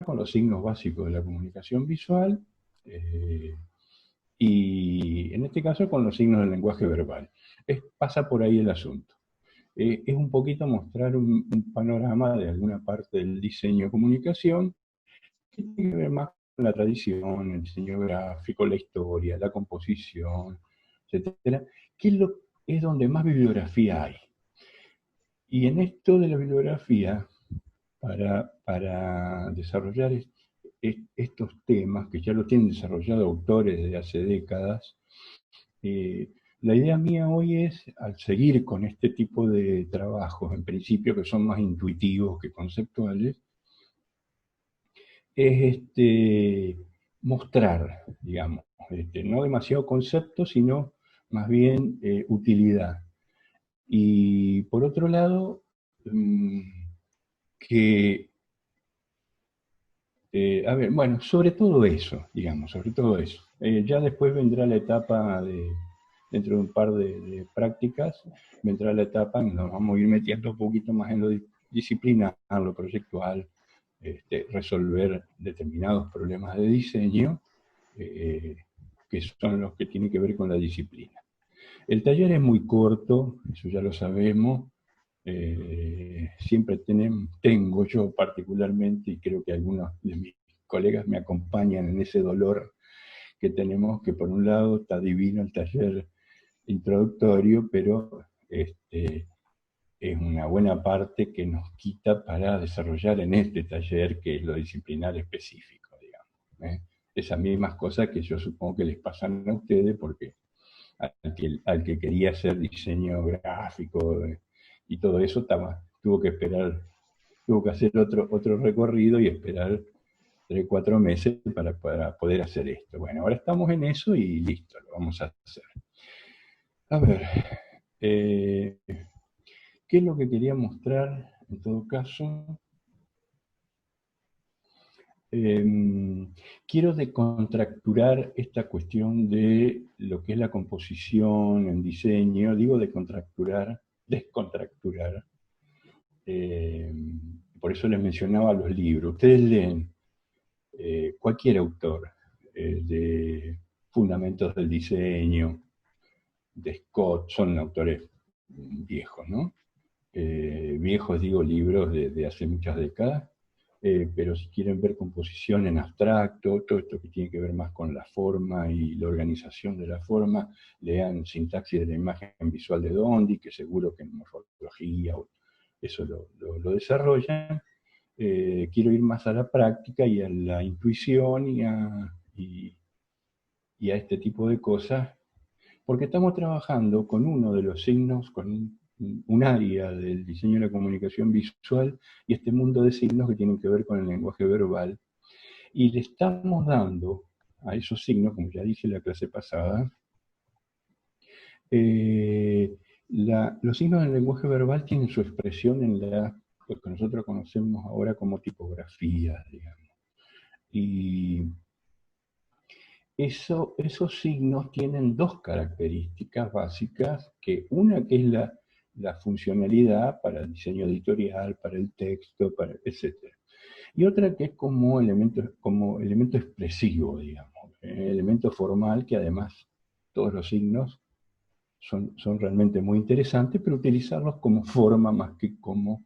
con los signos básicos de la comunicación visual, y en este caso con los signos del lenguaje verbal. Pasa por ahí el asunto. Es un poquito mostrar un panorama de alguna parte del diseño de comunicación que tiene que ver más con la tradición, el diseño gráfico, la historia, la composición, etcétera, que es donde más bibliografía hay. Y en esto de la bibliografía, para desarrollar estos temas, que ya lo tienen desarrollado autores desde hace décadas, la idea mía hoy es, al seguir con este tipo de trabajos, en principio que son más intuitivos que conceptuales, es mostrar, digamos, no demasiado concepto, sino más bien utilidad. Y por otro lado, que, a ver, bueno, sobre todo eso, digamos, sobre todo eso. Ya después vendrá la etapa dentro de un par de prácticas, vendrá la etapa en donde nos vamos a ir metiendo un poquito más en lo disciplinar, lo proyectual, resolver determinados problemas de diseño, que son los que tienen que ver con la disciplina. El taller es muy corto, eso ya lo sabemos. Siempre tengo yo particularmente, y creo que algunos de mis colegas me acompañan en ese dolor que tenemos, que por un lado está divino el taller introductorio, pero es una buena parte que nos quita para desarrollar en este taller, que es lo disciplinar específico, digamos. Esas mismas cosas que yo supongo que les pasan a ustedes, porque al que quería hacer diseño gráfico y todo eso, tuvo que esperar, tuvo que hacer otro recorrido y esperar 3 o 4 meses para poder hacer esto. Bueno, ahora estamos en eso y listo, lo vamos a hacer. A ver, ¿qué es lo que quería mostrar en todo caso? Quiero decontracturar esta cuestión de lo que es la composición en diseño, digo descontracturar, por eso les mencionaba los libros. Ustedes leen cualquier autor de Fundamentos del Diseño, de Scott, son autores viejos, ¿no? Viejos, digo, libros de hace muchas décadas, pero si quieren ver composición en abstracto, todo esto que tiene que ver más con la forma y la organización de la forma, lean Sintaxis de la imagen visual de Dondi, que seguro que en morfología eso lo desarrollan. Quiero ir más a la práctica y a la intuición y a este tipo de cosas, porque estamos trabajando con uno de los signos, con un área del diseño de la comunicación visual y este mundo de signos que tienen que ver con el lenguaje verbal. Y le estamos dando a esos signos, como ya dije en la clase pasada, los signos del lenguaje verbal tienen su expresión en lo que nosotros conocemos ahora como tipografía, digamos. Y esos signos tienen dos características básicas, que una que es la funcionalidad para el diseño editorial, para el texto, etc. Y otra que es como elemento expresivo, digamos, elemento formal, que además todos los signos son realmente muy interesantes, pero utilizarlos como forma más que como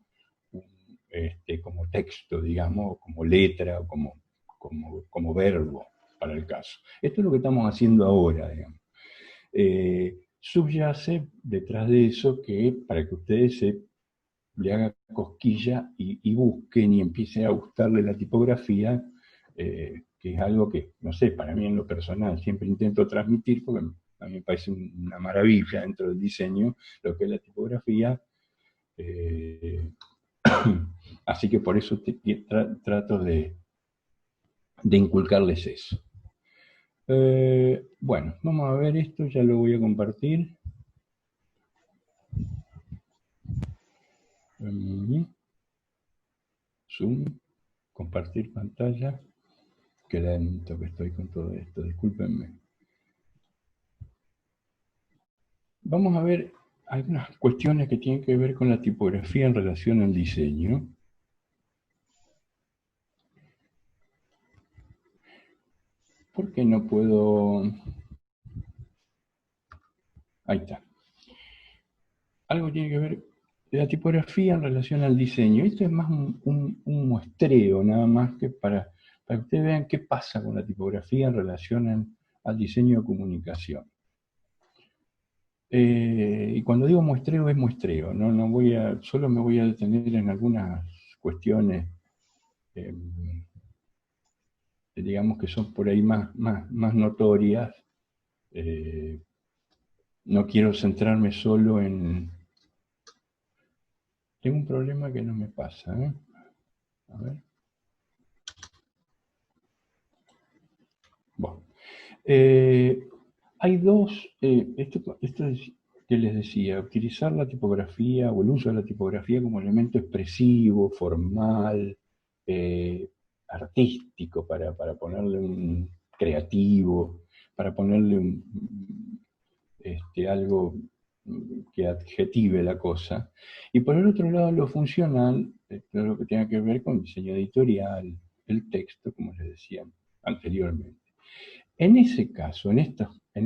texto, digamos, como letra, o como verbo para el caso. Esto es lo que estamos haciendo ahora, digamos. Subyace detrás de eso que, para que ustedes le hagan cosquilla y busquen y empiecen a gustarle la tipografía, que es algo que, no sé, para mí en lo personal siempre intento transmitir, porque a mí me parece una maravilla dentro del diseño lo que es la tipografía. Así que por eso trato de inculcarles eso. Bueno, vamos a ver esto, ya lo voy a compartir. Zoom, compartir pantalla. Qué lento que estoy con todo esto, discúlpenme. Vamos a ver algunas cuestiones que tienen que ver con la tipografía en relación al diseño. ¿Por qué no puedo? Ahí está. Algo tiene que ver la tipografía en relación al diseño. Esto es más un muestreo, nada más que para que ustedes vean qué pasa con la tipografía en relación al diseño de comunicación. Y cuando digo muestreo, es muestreo. Solo me voy a detener en algunas cuestiones, eh, digamos que son por ahí más notorias. No quiero centrarme solo en... Tengo un problema que no me pasa, ¿eh? A ver. Bueno. Hay dos, esto es que les decía, utilizar la tipografía o el uso de la tipografía como elemento expresivo, formal, eh, artístico, para ponerle un creativo, para ponerle algo que adjetive la cosa. Y por el otro lado, lo funcional, todo lo que tenga que ver con diseño editorial, el texto, como les decía anteriormente. En ese caso, en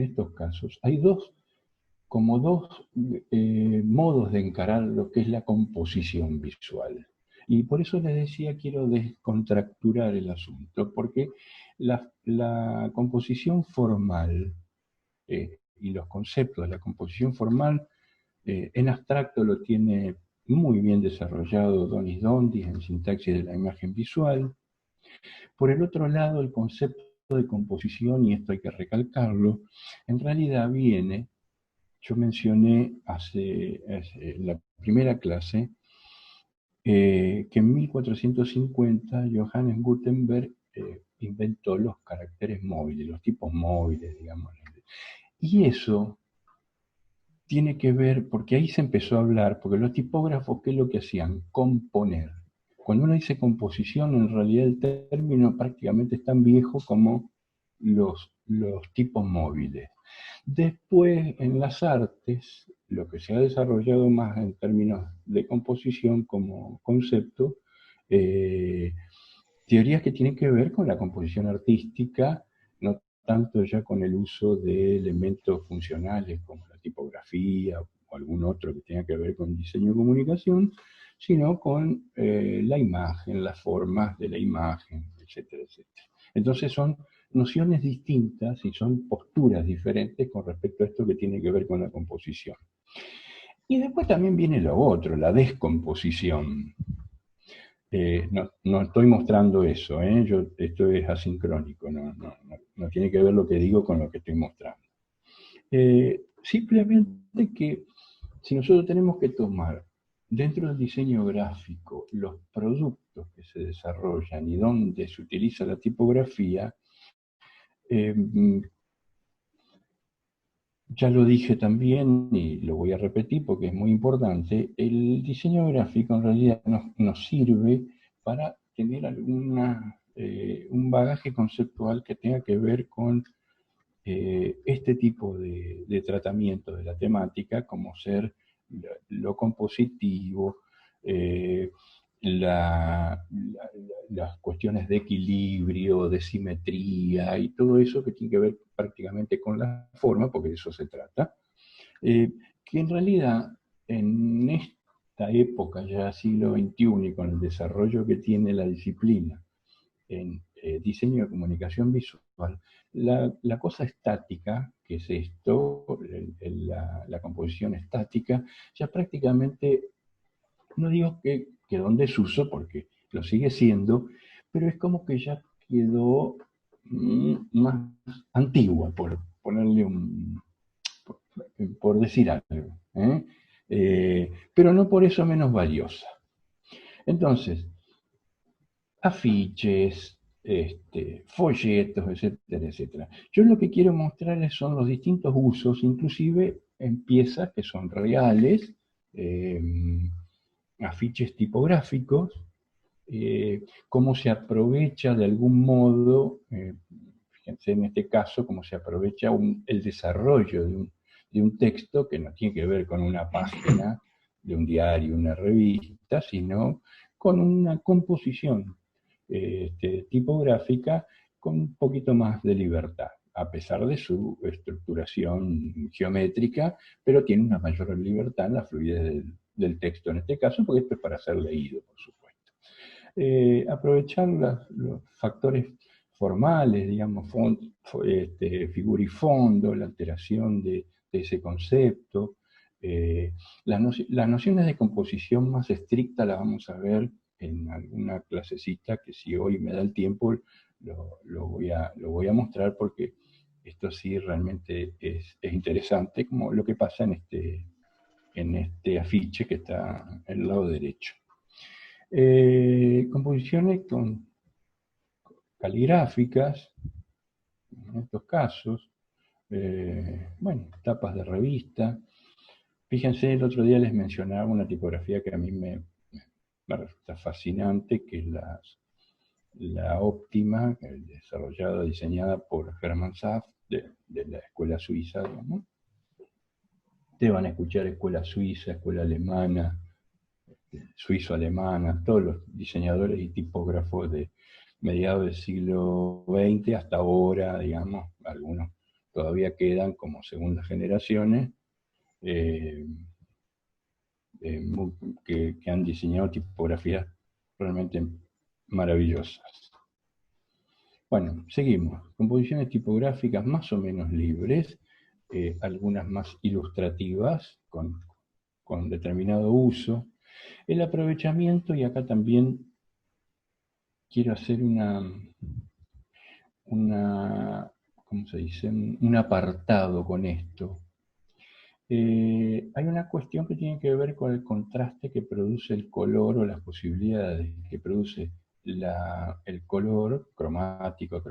estos casos, hay como dos modos de encarar lo que es la composición visual. Y por eso les decía, quiero descontracturar el asunto, porque la composición formal y los conceptos de la composición formal en abstracto lo tiene muy bien desarrollado Donis Dondis en Sintaxis de la imagen visual. Por el otro lado, el concepto de composición, y esto hay que recalcarlo, en realidad viene, yo mencioné en la primera clase, que en 1450 Johannes Gutenberg inventó los caracteres móviles, los tipos móviles, digamos. Y eso tiene que ver, porque ahí se empezó a hablar, porque los tipógrafos, ¿qué es lo que hacían? Componer. Cuando uno dice composición, en realidad el término prácticamente es tan viejo como los tipos móviles. Después, en las artes, lo que se ha desarrollado más en términos de composición como concepto, eh, teorías que tienen que ver con la composición artística, no tanto ya con el uso de elementos funcionales como la tipografía o algún otro que tenga que ver con diseño de comunicación, sino con la imagen, las formas de la imagen, etcétera, etcétera. Entonces son nociones distintas y son posturas diferentes con respecto a esto que tiene que ver con la composición. Y después también viene lo otro, la descomposición. No estoy mostrando eso, esto es asincrónico, no tiene que ver lo que digo con lo que estoy mostrando. Simplemente que si nosotros tenemos que tomar dentro del diseño gráfico los productos que se desarrollan y donde se utiliza la tipografía, ya lo dije también y lo voy a repetir porque es muy importante, el diseño gráfico en realidad nos sirve para tener un bagaje conceptual que tenga que ver con este tipo de tratamiento de la temática, como ser lo compositivo, eh, las cuestiones de equilibrio, de simetría y todo eso que tiene que ver prácticamente con la forma, porque de eso se trata, que en realidad en esta época, ya siglo XXI, y con el desarrollo que tiene la disciplina en diseño de comunicación visual, la cosa estática, que es esto, la composición estática, ya prácticamente, no digo que quedó en desuso, porque lo sigue siendo, pero es como que ya quedó más antigua, por ponerle por decir algo, pero no por eso menos valiosa. Entonces, afiches, folletos, etcétera, etcétera. Yo lo que quiero mostrarles son los distintos usos, inclusive en piezas que son reales, eh, afiches tipográficos, cómo se aprovecha de algún modo, fíjense en este caso, cómo se aprovecha el desarrollo de un texto que no tiene que ver con una página de un diario, una revista, sino con una composición tipográfica con un poquito más de libertad, a pesar de su estructuración geométrica, pero tiene una mayor libertad en la fluidez del texto en este caso, porque esto es para ser leído, por supuesto. Aprovechar los factores formales, digamos, figura y fondo, la alteración de ese concepto. Las nociones de composición más estrictas las vamos a ver en alguna clasecita que, si hoy me da el tiempo, lo voy a mostrar, porque esto sí realmente es interesante, como lo que pasa en este afiche que está en el lado derecho. Composiciones caligráficas, en estos casos, bueno, tapas de revista. Fíjense, el otro día les mencionaba una tipografía que a mí me resulta fascinante, que es la óptima, desarrollada, diseñada por Hermann Saff, de la escuela suiza, digamos. Ustedes van a escuchar escuela suiza, escuela alemana, suizo-alemana, todos los diseñadores y tipógrafos de mediados del siglo XX hasta ahora, digamos, algunos todavía quedan como segundas generaciones, que han diseñado tipografías realmente maravillosas. Bueno, seguimos. Composiciones tipográficas más o menos libres, algunas más ilustrativas, con determinado uso. El aprovechamiento, y acá también quiero hacer ¿cómo se dice? Un apartado con esto. Hay una cuestión que tiene que ver con el contraste que produce el color, o las posibilidades que produce el color cromático.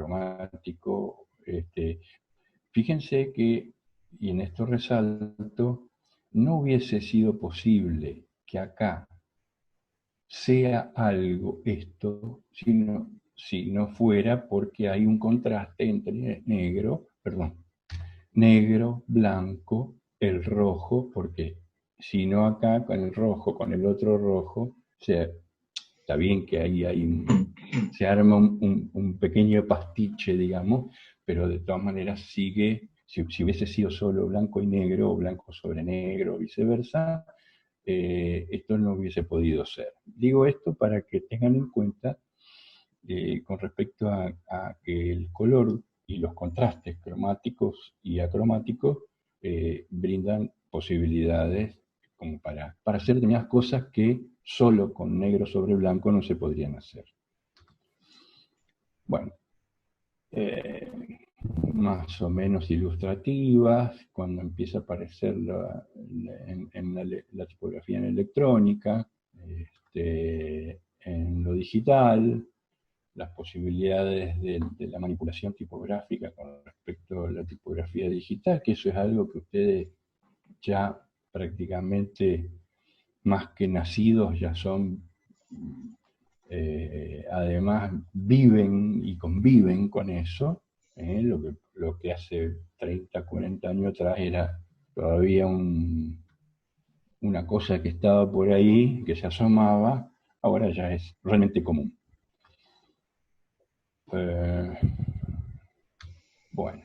Fíjense que, y en esto resalto, no hubiese sido posible que acá sea algo esto, si no fuera porque hay un contraste entre negro, blanco, el rojo, porque si no acá con el rojo, con el otro rojo, está bien que ahí se arma un pequeño pastiche, digamos, pero de todas maneras sigue, si hubiese sido solo blanco y negro, o blanco sobre negro, o viceversa, esto no hubiese podido ser. Digo esto para que tengan en cuenta, con respecto a que el color y los contrastes cromáticos y acromáticos brindan posibilidades como para hacer determinadas cosas que solo con negro sobre blanco no se podrían hacer. Bueno, más o menos ilustrativas, cuando empieza a aparecer la tipografía en electrónica, en lo digital, las posibilidades de la manipulación tipográfica con respecto a la tipografía digital, que eso es algo que ustedes ya prácticamente, más que nacidos, ya son, además viven y conviven con eso. Lo que hace 30, 40 años atrás era todavía una cosa que estaba por ahí, que se asomaba, ahora ya es realmente común. Bueno,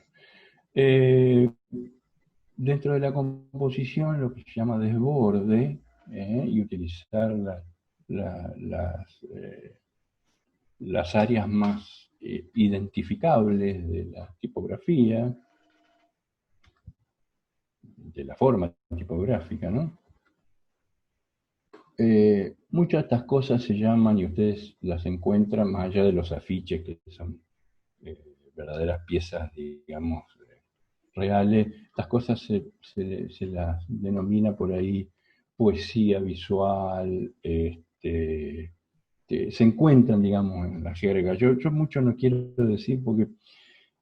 dentro de la composición, lo que se llama desborde, y utilizar las áreas más identificables de la tipografía, de la forma tipográfica, ¿no? Muchas de estas cosas se llaman, y ustedes las encuentran más allá de los afiches, que son verdaderas piezas, digamos, reales. Estas cosas se las denomina por ahí poesía visual, se encuentran, digamos, en la jerga. Yo mucho no quiero decir, porque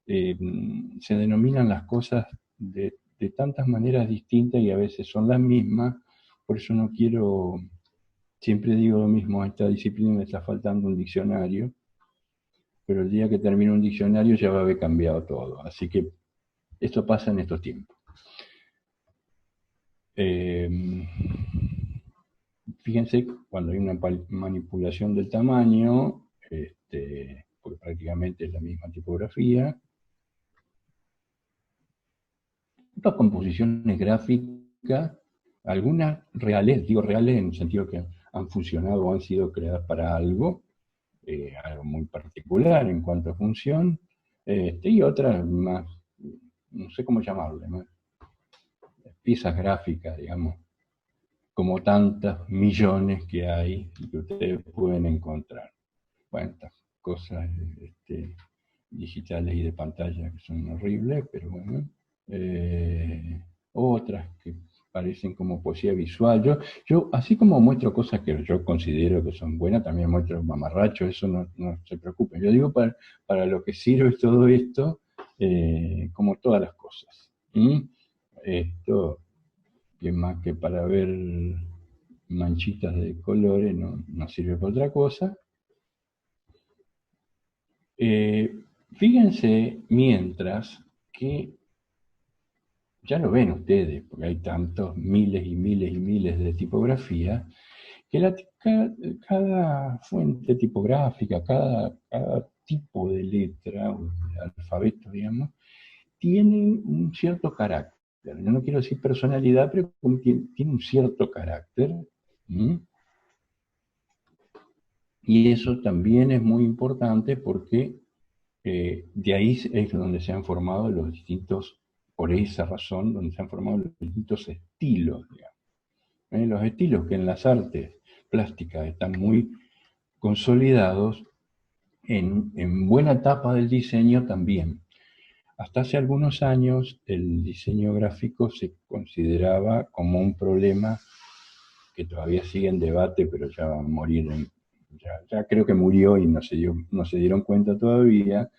se denominan las cosas de tantas maneras distintas y a veces son las mismas. Por eso no quiero, siempre digo lo mismo: a esta disciplina le está faltando un diccionario, pero el día que termine un diccionario ya va a haber cambiado todo. Así que esto pasa en estos tiempos. Fíjense, cuando hay una manipulación del tamaño, porque prácticamente es la misma tipografía. Otras composiciones gráficas, algunas reales, digo reales en el sentido que han funcionado o han sido creadas para algo muy particular en cuanto a función, y otras más, no sé cómo llamarle, más piezas gráficas, digamos, como tantas millones que hay y que ustedes pueden encontrar. Bueno, estas cosas digitales y de pantalla que son horribles, pero bueno. Otras que parecen como poesía visual. Yo, así como muestro cosas que yo considero que son buenas, también muestro mamarrachos, eso no se preocupen. Yo digo para lo que sirve todo esto, como todas las cosas. Esto, que más que para ver manchitas de colores, no sirve para otra cosa. Fíjense mientras que ya lo ven ustedes, porque hay tantos miles y miles y miles de tipografías, que cada fuente tipográfica, cada tipo de letra o de alfabeto, digamos, tiene un cierto carácter. Yo no quiero decir personalidad, pero tiene un cierto carácter. Y eso también es muy importante porque de ahí es donde se han formado los distintos, por esa razón, donde se han formado los distintos estilos, digamos. Los estilos que en las artes plásticas están muy consolidados, en buena etapa del diseño también. Hasta hace algunos años el diseño gráfico se consideraba como un problema que todavía sigue en debate, pero ya va a morir, ya creo que murió y no se dieron cuenta todavía,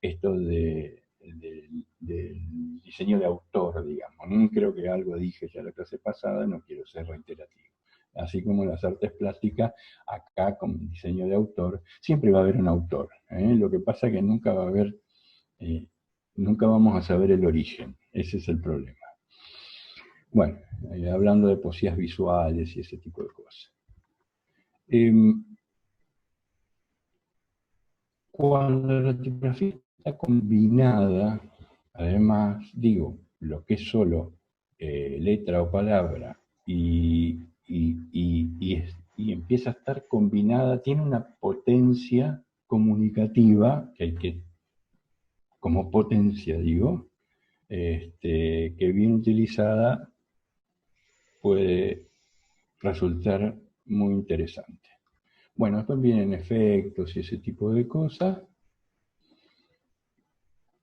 esto del diseño de autor, digamos. Creo que algo dije ya la clase pasada, no quiero ser reiterativo. Así como en las artes plásticas, acá con diseño de autor, siempre va a haber un autor. Lo que pasa es que nunca va a haber, nunca vamos a saber el origen. Ese es el problema. Bueno, hablando de poesías visuales y ese tipo de cosas. Cuando la tipografía está combinada, además, digo, lo que es solo letra o palabra y empieza a estar combinada, tiene una potencia comunicativa que como potencia, digo, que bien utilizada puede resultar muy interesante. Bueno, después vienen efectos y ese tipo de cosas.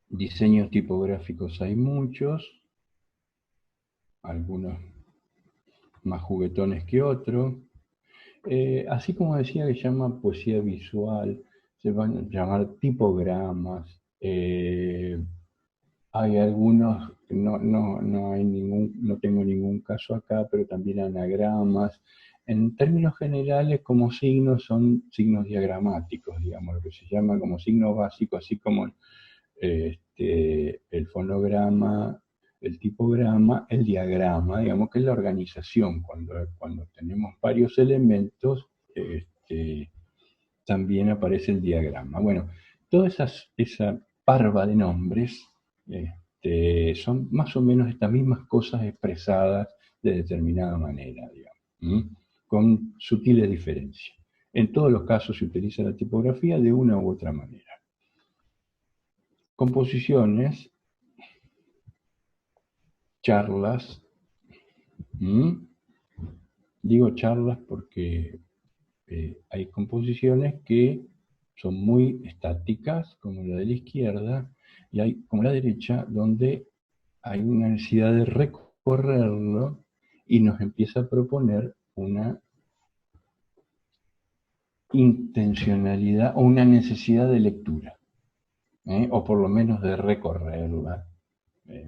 Diseños tipográficos hay muchos, algunos más juguetones que otros. Así como decía que se llama poesía visual, se van a llamar tipogramas. Hay algunos, no tengo ningún caso acá, pero también anagramas. En términos generales, como signos son signos diagramáticos, digamos, lo que se llama como signos básicos, así como el fonograma, el tipograma, el diagrama, digamos que es la organización. Cuando tenemos varios elementos, también aparece el diagrama. Bueno, toda esa parva de nombres son más o menos estas mismas cosas expresadas de determinada manera, digamos, con sutiles diferencias. En todos los casos se utiliza la tipografía de una u otra manera. Composiciones, charlas. Digo charlas porque hay composiciones que son muy estáticas, como la de la izquierda, y hay como la derecha, donde hay una necesidad de recorrerlo y nos empieza a proponer una intencionalidad o una necesidad de lectura, o por lo menos de recorrerla.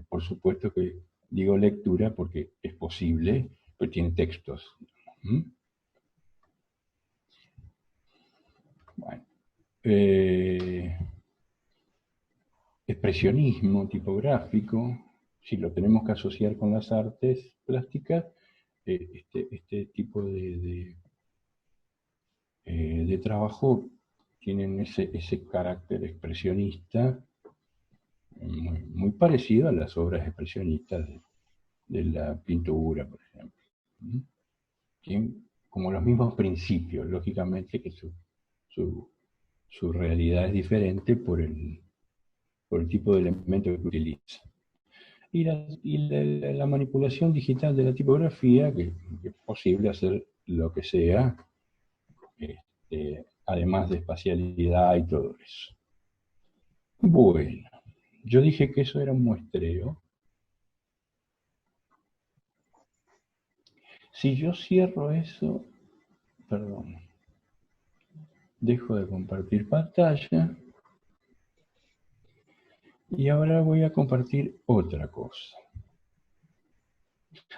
Por supuesto que digo lectura porque es posible, pero tiene textos. Bueno, expresionismo tipográfico, si lo tenemos que asociar con las artes plásticas, este tipo de trabajo tienen ese carácter expresionista muy parecido a las obras expresionistas de la pintura, por ejemplo. Tienen como los mismos principios, lógicamente que su realidad es diferente por el tipo de elemento que utiliza. Y la manipulación digital de la tipografía, que es posible hacer lo que sea, además de espacialidad y todo eso. Bueno, yo dije que eso era un muestreo. Si yo cierro eso, perdón, dejo de compartir pantalla y ahora voy a compartir otra cosa.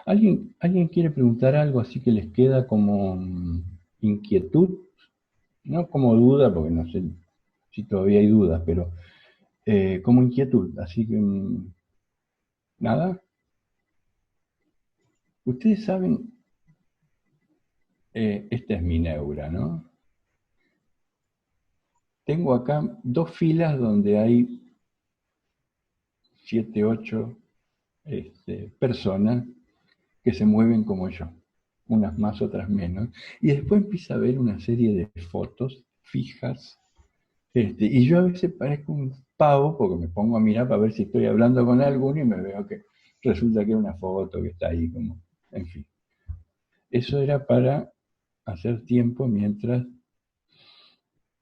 ¿Alguien quiere preguntar algo así que les queda como inquietud? No como duda, porque no sé si todavía hay dudas, pero como inquietud, así que nada. Ustedes saben, esta es mi neura, ¿no? Tengo acá dos filas donde hay 7, 8 personas que se mueven como yo, unas más, otras menos, y después empieza a ver una serie de fotos fijas, y yo a veces parezco un pavo porque me pongo a mirar para ver si estoy hablando con alguno y me veo que resulta que es una foto que está ahí como, en fin. Eso era para hacer tiempo mientras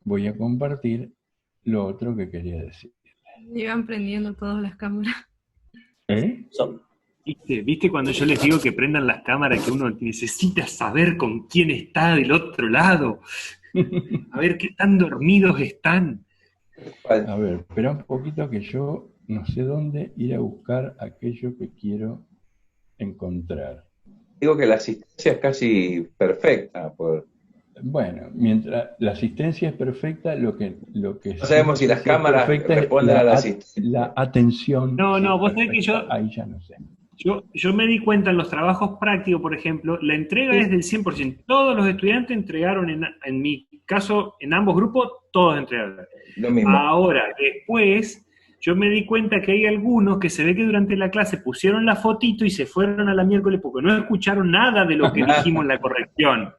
voy a compartir lo otro que quería decir. Iban prendiendo todas las cámaras. ¿Eh? ¿Viste cuando yo les digo que prendan las cámaras, que uno necesita saber con quién está del otro lado? A ver qué tan dormidos están. A ver, espera un poquito que yo no sé dónde ir a buscar aquello que quiero encontrar. Digo que la asistencia es casi perfecta. Bueno, mientras la asistencia es perfecta, lo que No sabemos si las cámaras perfecta es responden a la asistencia. la atención. No, vos sabés perfecta. que Ahí ya no sé. yo me di cuenta en los trabajos prácticos, por ejemplo, la entrega es del 100%. Todos los estudiantes entregaron, en mi caso, en ambos grupos, todos entregaron. Lo mismo. Ahora, después, yo me di cuenta que hay algunos que se ve que durante la clase pusieron la fotito y se fueron a la miércoles porque no escucharon nada de lo que dijimos en la corrección.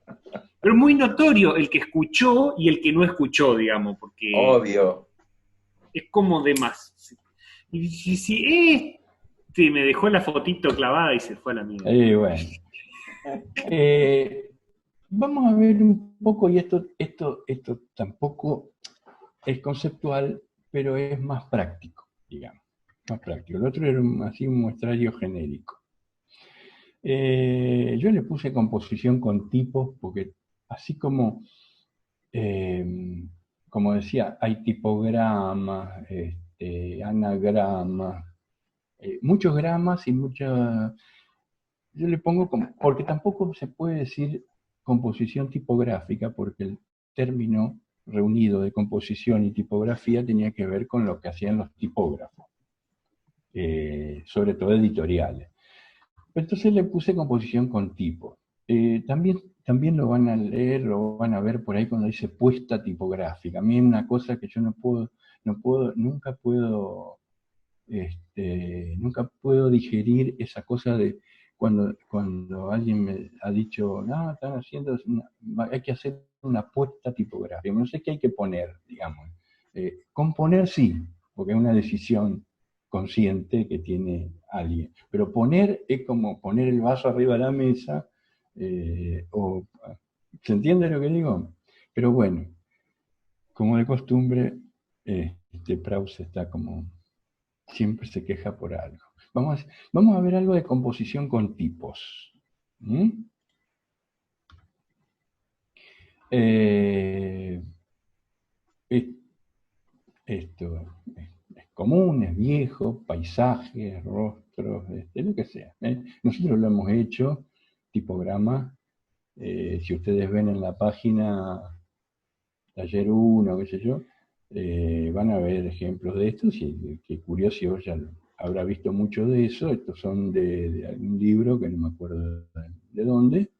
Pero es muy notorio el que escuchó y el que no escuchó, digamos, porque Obvio. es como de más. Y si me dejó la fotito clavada y se fue a la mierda. Bueno. Vamos a ver un poco, y esto tampoco es conceptual, pero es más práctico, digamos. Más práctico. El otro era así un muestrario genérico. Yo le puse composición con tipos porque así como decía, hay tipogramas, anagramas, muchos gramas y muchas... Yo le pongo porque tampoco se puede decir composición tipográfica porque el término reunido de composición y tipografía tenía que ver con lo que hacían los tipógrafos, sobre todo editoriales. Entonces le puse composición con tipo. También lo van a leer, lo van a ver por ahí cuando dice puesta tipográfica. A mí es una cosa que yo nunca puedo digerir esa cosa de cuando alguien me ha dicho, no, están haciendo, hay que hacer una puesta tipográfica. No sé qué hay que poner, digamos. Componer sí, porque es una decisión consciente que tiene alguien. Pero poner es como poner el vaso arriba de la mesa, ¿se entiende lo que digo? Pero bueno, como de costumbre, Proust está como, siempre se queja por algo. Vamos a ver algo de composición con tipos. Esto es común, es viejo, paisajes, rostros, lo que sea. Nosotros lo hemos hecho, tipograma. Si ustedes ven en la página Taller 1, qué sé yo, van a ver ejemplos de estos, y que Curioso ya habrá visto mucho de eso. Estos son de algún libro que no me acuerdo de dónde.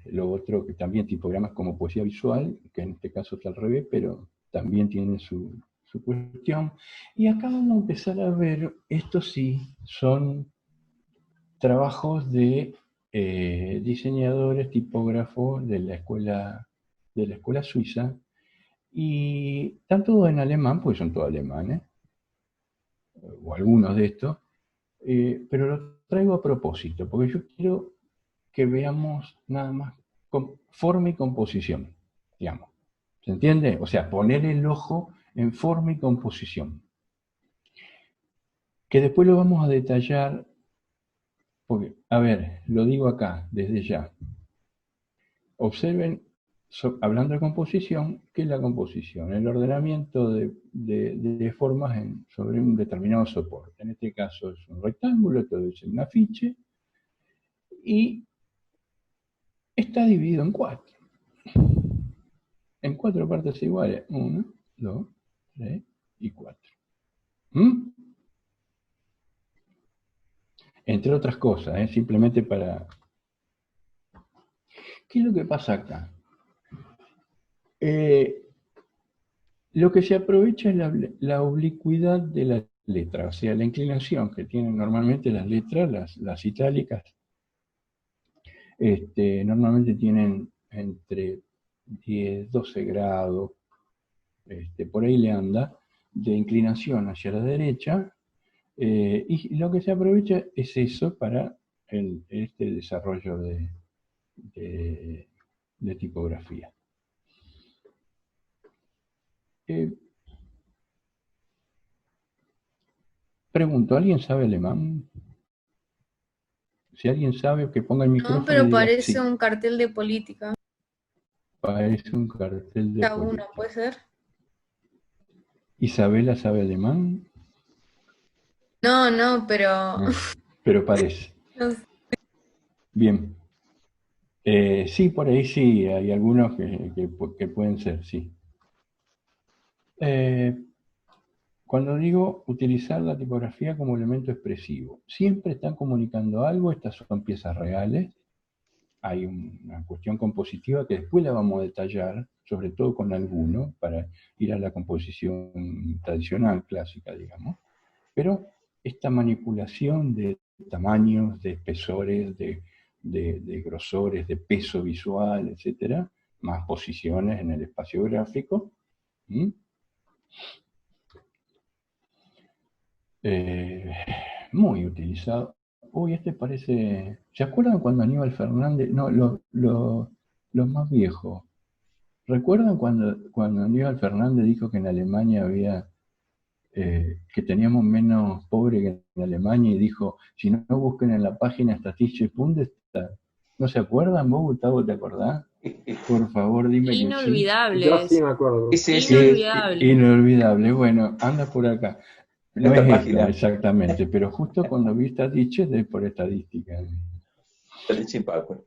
Lo otro que también tipogramas como poesía visual, que en este caso está al revés, pero también tiene su cuestión. Y acá vamos a empezar a ver, estos sí son trabajos de diseñadores, tipógrafos de la escuela suiza, y están todos en alemán, porque son todos alemanes, o algunos de estos, pero lo traigo a propósito, porque yo quiero que veamos nada más forma y composición, digamos. ¿Se entiende? O sea, poner el ojo en forma y composición. Que después lo vamos a detallar, porque, a ver, lo digo acá, desde ya. Observen, hablando de composición, ¿qué es la composición? El ordenamiento de formas sobre un determinado soporte. En este caso es un rectángulo, todo es un afiche, y está dividido en cuatro partes iguales. 1, 2, 3 y 4. Entre otras cosas, simplemente para... ¿Qué es lo que pasa acá? Lo que se aprovecha es la oblicuidad de la letra, o sea, la inclinación que tienen normalmente las letras, las itálicas, normalmente tienen entre 10, 12 grados, por ahí le anda, de inclinación hacia la derecha, y lo que se aprovecha es eso para este desarrollo de tipografía. Pregunto, ¿alguien sabe alemán? Si alguien sabe, que ponga el micrófono. No, pero y diga, parece sí. un cartel de política. Parece un cartel de Cada uno, política. ¿puede ser? ¿Isabela sabe alemán? No, pero... No, pero parece. no sé. Bien. Sí, por ahí sí, hay algunos que pueden ser, sí. Cuando digo utilizar la tipografía como elemento expresivo, siempre están comunicando algo, estas son piezas reales, hay una cuestión compositiva que después la vamos a detallar, sobre todo con alguno, para ir a la composición tradicional, clásica, digamos. Pero esta manipulación de tamaños, de espesores, de grosores, de peso visual, etcétera, más posiciones en el espacio gráfico, muy utilizado. Uy, parece... ¿Se acuerdan cuando Aníbal Fernández... No, los más viejos. ¿Recuerdan cuando Aníbal Fernández dijo que en Alemania había... que teníamos menos pobre que en Alemania y dijo, si no busquen en la página Statistische Bundestag? ¿No se acuerdan vos, Gustavo, te acordás? Por favor, dime que sí. Inolvidable. Yo sí me acuerdo. Sí, Inolvidable. Inolvidable. Bueno, anda por acá. No Esta es página. esta, exactamente, pero justo cuando vi Statische es por estadística.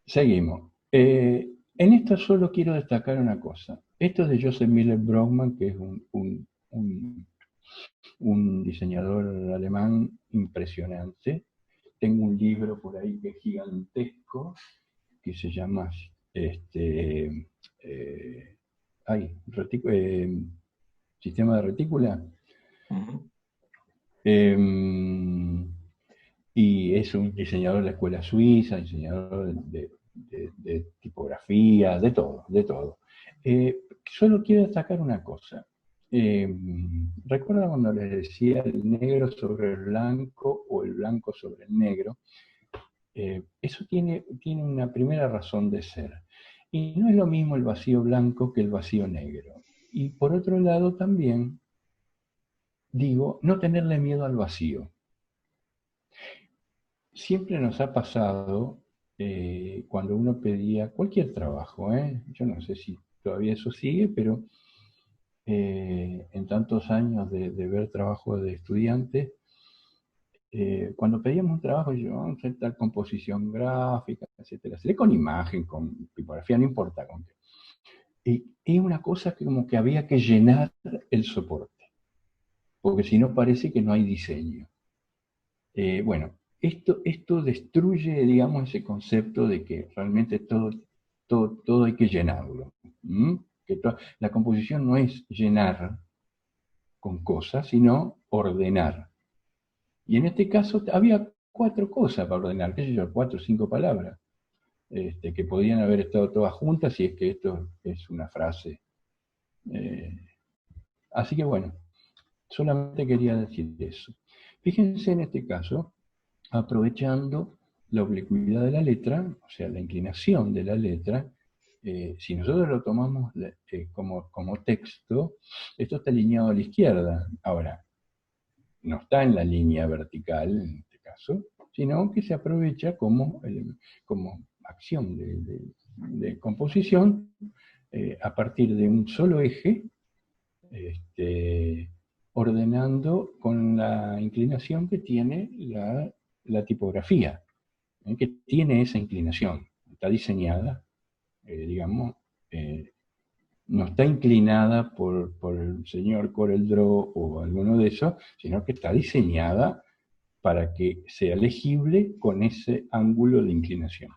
Seguimos. En esto solo quiero destacar una cosa. Esto es de Joseph Miller Brockman, que es un diseñador alemán impresionante. Tengo un libro por ahí que es gigantesco, que se llama Sistema de Retícula. Y es un diseñador de la escuela suiza, diseñador de tipografía, de todo. Solo quiero destacar una cosa. ¿Recuerdan cuando les decía el negro sobre el blanco o el blanco sobre el negro? Eso tiene una primera razón de ser. Y no es lo mismo el vacío blanco que el vacío negro. Y por otro lado también, digo, no tenerle miedo al vacío. Siempre nos ha pasado cuando uno pedía cualquier trabajo, yo no sé si todavía eso sigue, pero en tantos años de ver trabajo de estudiantes, cuando pedíamos un trabajo, yo vamos a hacer tal composición gráfica, etcétera, con imagen, con tipografía, no importa con qué. Y es una cosa que como que había que llenar el soporte, porque si no parece que no hay diseño. Bueno, esto destruye, digamos, ese concepto de que realmente todo hay que llenarlo. Que la composición no es llenar con cosas, sino ordenar. Y en este caso había 4 cosas para ordenar, qué sé yo, 4 o 5 palabras, que podían haber estado todas juntas si es que esto es una frase. Así que bueno, solamente quería decir eso. Fíjense en este caso, aprovechando la oblicuidad de la letra, o sea, la inclinación de la letra, si nosotros lo tomamos como texto, esto está alineado a la izquierda. Ahora, no está en la línea vertical, en este caso, sino que se aprovecha como acción de composición a partir de un solo eje, ordenando con la inclinación que tiene la tipografía, que tiene esa inclinación, está diseñada, digamos, no está inclinada por el señor Corel Draw o alguno de esos, sino que está diseñada para que sea legible con ese ángulo de inclinación.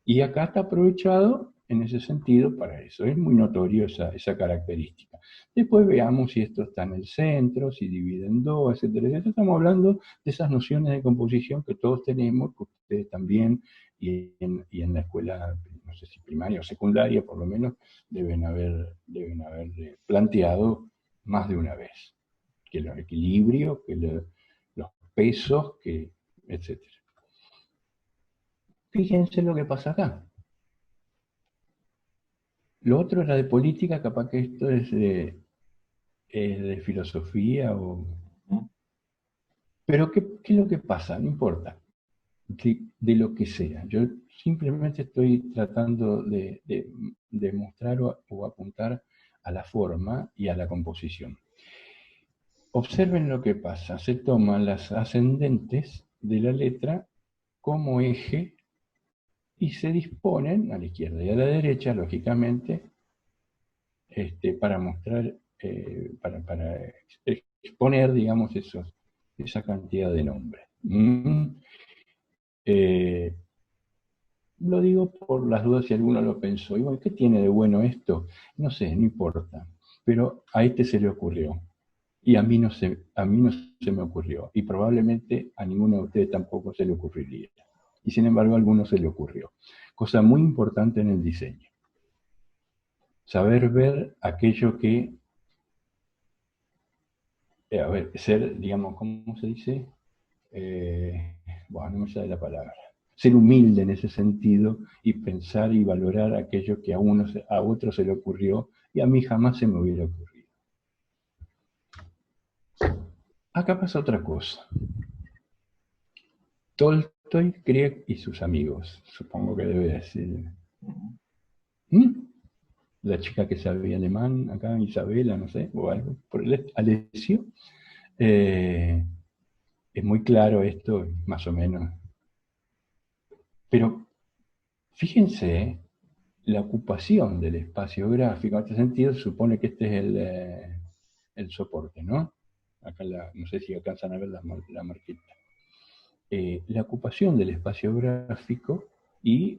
Y acá está aprovechado en ese sentido para eso. Es muy notorio esa característica. Después veamos si esto está en el centro, si divide en 2, etcétera, etcétera. Estamos hablando de esas nociones de composición que todos tenemos, que ustedes también, y en la escuela, no sé si primaria o secundaria, por lo menos, deben haber planteado más de una vez. Que los equilibrios, que los pesos, etcétera. Fíjense lo que pasa acá. Lo otro era de política, capaz que esto es de filosofía Pero ¿qué es lo que pasa? No importa. De lo que sea. Yo simplemente estoy tratando de mostrar o apuntar a la forma y a la composición. Observen lo que pasa. Se toman las ascendentes de la letra como eje y se disponen a la izquierda y a la derecha, lógicamente, para mostrar, para exponer, digamos, esa cantidad de nombres. Lo digo por las dudas si alguno lo pensó. Y bueno, ¿qué tiene de bueno esto? No sé, no importa. Pero a este se le ocurrió. Y a mí no se me ocurrió. Y probablemente a ninguno de ustedes tampoco se le ocurriría. Y sin embargo a alguno se le ocurrió. Cosa muy importante en el diseño. Saber ver aquello que, ser, digamos, ¿cómo se dice? Bueno, no me sale la palabra. Ser humilde en ese sentido y pensar y valorar aquello que a otro se le ocurrió y a mí jamás se me hubiera ocurrido. Acá pasa otra cosa. Tolstoy, Grieg y sus amigos, supongo que debe decir. La chica que sabía alemán, acá Isabela, no sé, o algo, por el Alessio. Es muy claro esto, más o menos. Pero fíjense, la ocupación del espacio gráfico, en este sentido, se supone que este es el soporte, ¿no? Acá no sé si alcanzan a ver la marquita. La ocupación del espacio gráfico y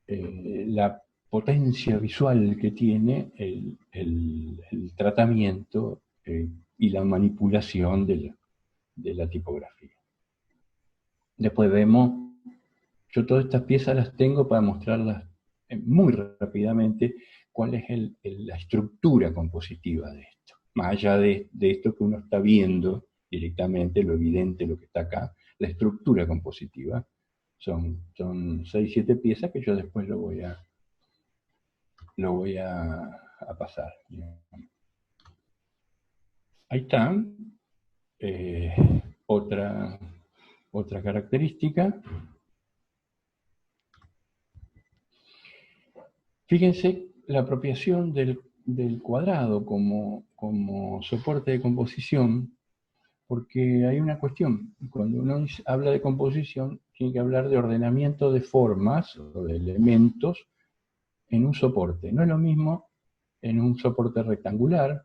la potencia visual que tiene el tratamiento y la manipulación de la tipografía. Después vemos, yo todas estas piezas las tengo para mostrarlas muy rápidamente cuál es la estructura compositiva de esto. Más allá de esto que uno está viendo directamente, lo evidente, lo que está acá, la estructura compositiva. Son 6, 7 piezas que yo después lo voy a pasar. Ahí está. Otra característica. Fíjense la apropiación del cuadrado como soporte de composición, porque hay una cuestión. Cuando uno habla de composición, tiene que hablar de ordenamiento de formas o de elementos en un soporte. No es lo mismo en un soporte rectangular,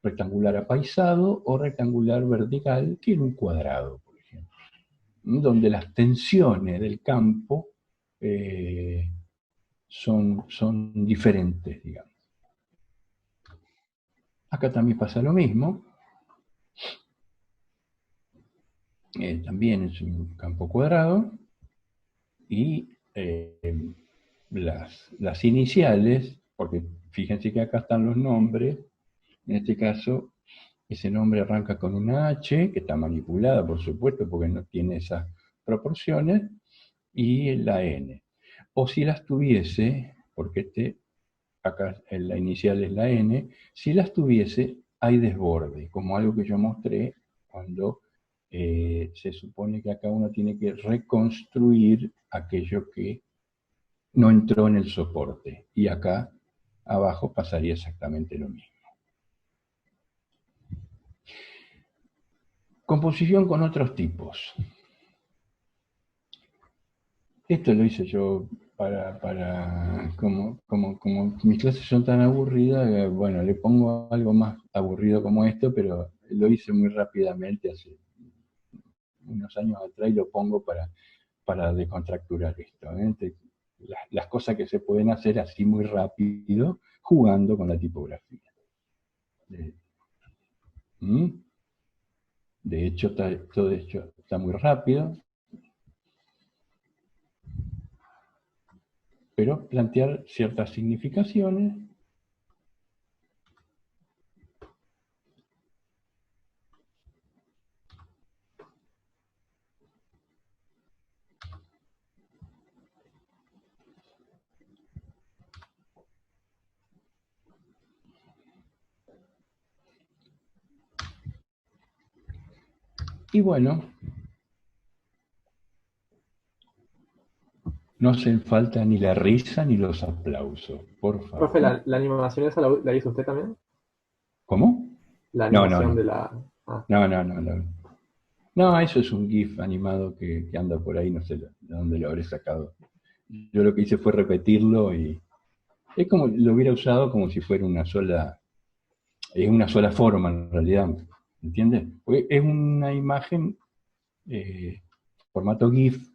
rectangular apaisado o rectangular vertical, que era un cuadrado, por ejemplo, donde las tensiones del campo son diferentes, digamos. Acá también pasa lo mismo. También es un campo cuadrado y las iniciales, porque fíjense que acá están los nombres, en este caso ese nombre arranca con una H, que está manipulada por supuesto porque no tiene esas proporciones, y la N. O si las tuviese, porque acá la inicial es la N, si las tuviese hay desborde, como algo que yo mostré cuando se supone que acá uno tiene que reconstruir aquello que no entró en el soporte. Y acá abajo pasaría exactamente lo mismo. Composición con otros tipos. Esto lo hice yo como mis clases son tan aburridas, bueno, le pongo algo más aburrido como esto, pero lo hice muy rápidamente hace unos años atrás y lo pongo para descontracturar esto. Las cosas que se pueden hacer así muy rápido, jugando con la tipografía. De hecho, todo esto está muy rápido, pero plantear ciertas significaciones. Y bueno, no hacen falta ni la risa ni los aplausos, por favor. Profe, ¿la animación esa la hizo usted también? ¿Cómo? La No, animación no. de la... No. No, eso es un GIF animado que anda por ahí, no sé de dónde lo habré sacado. Yo lo que hice fue repetirlo y es como lo hubiera usado como si fuera una sola forma en realidad, ¿entiendes? Porque es una imagen formato GIF.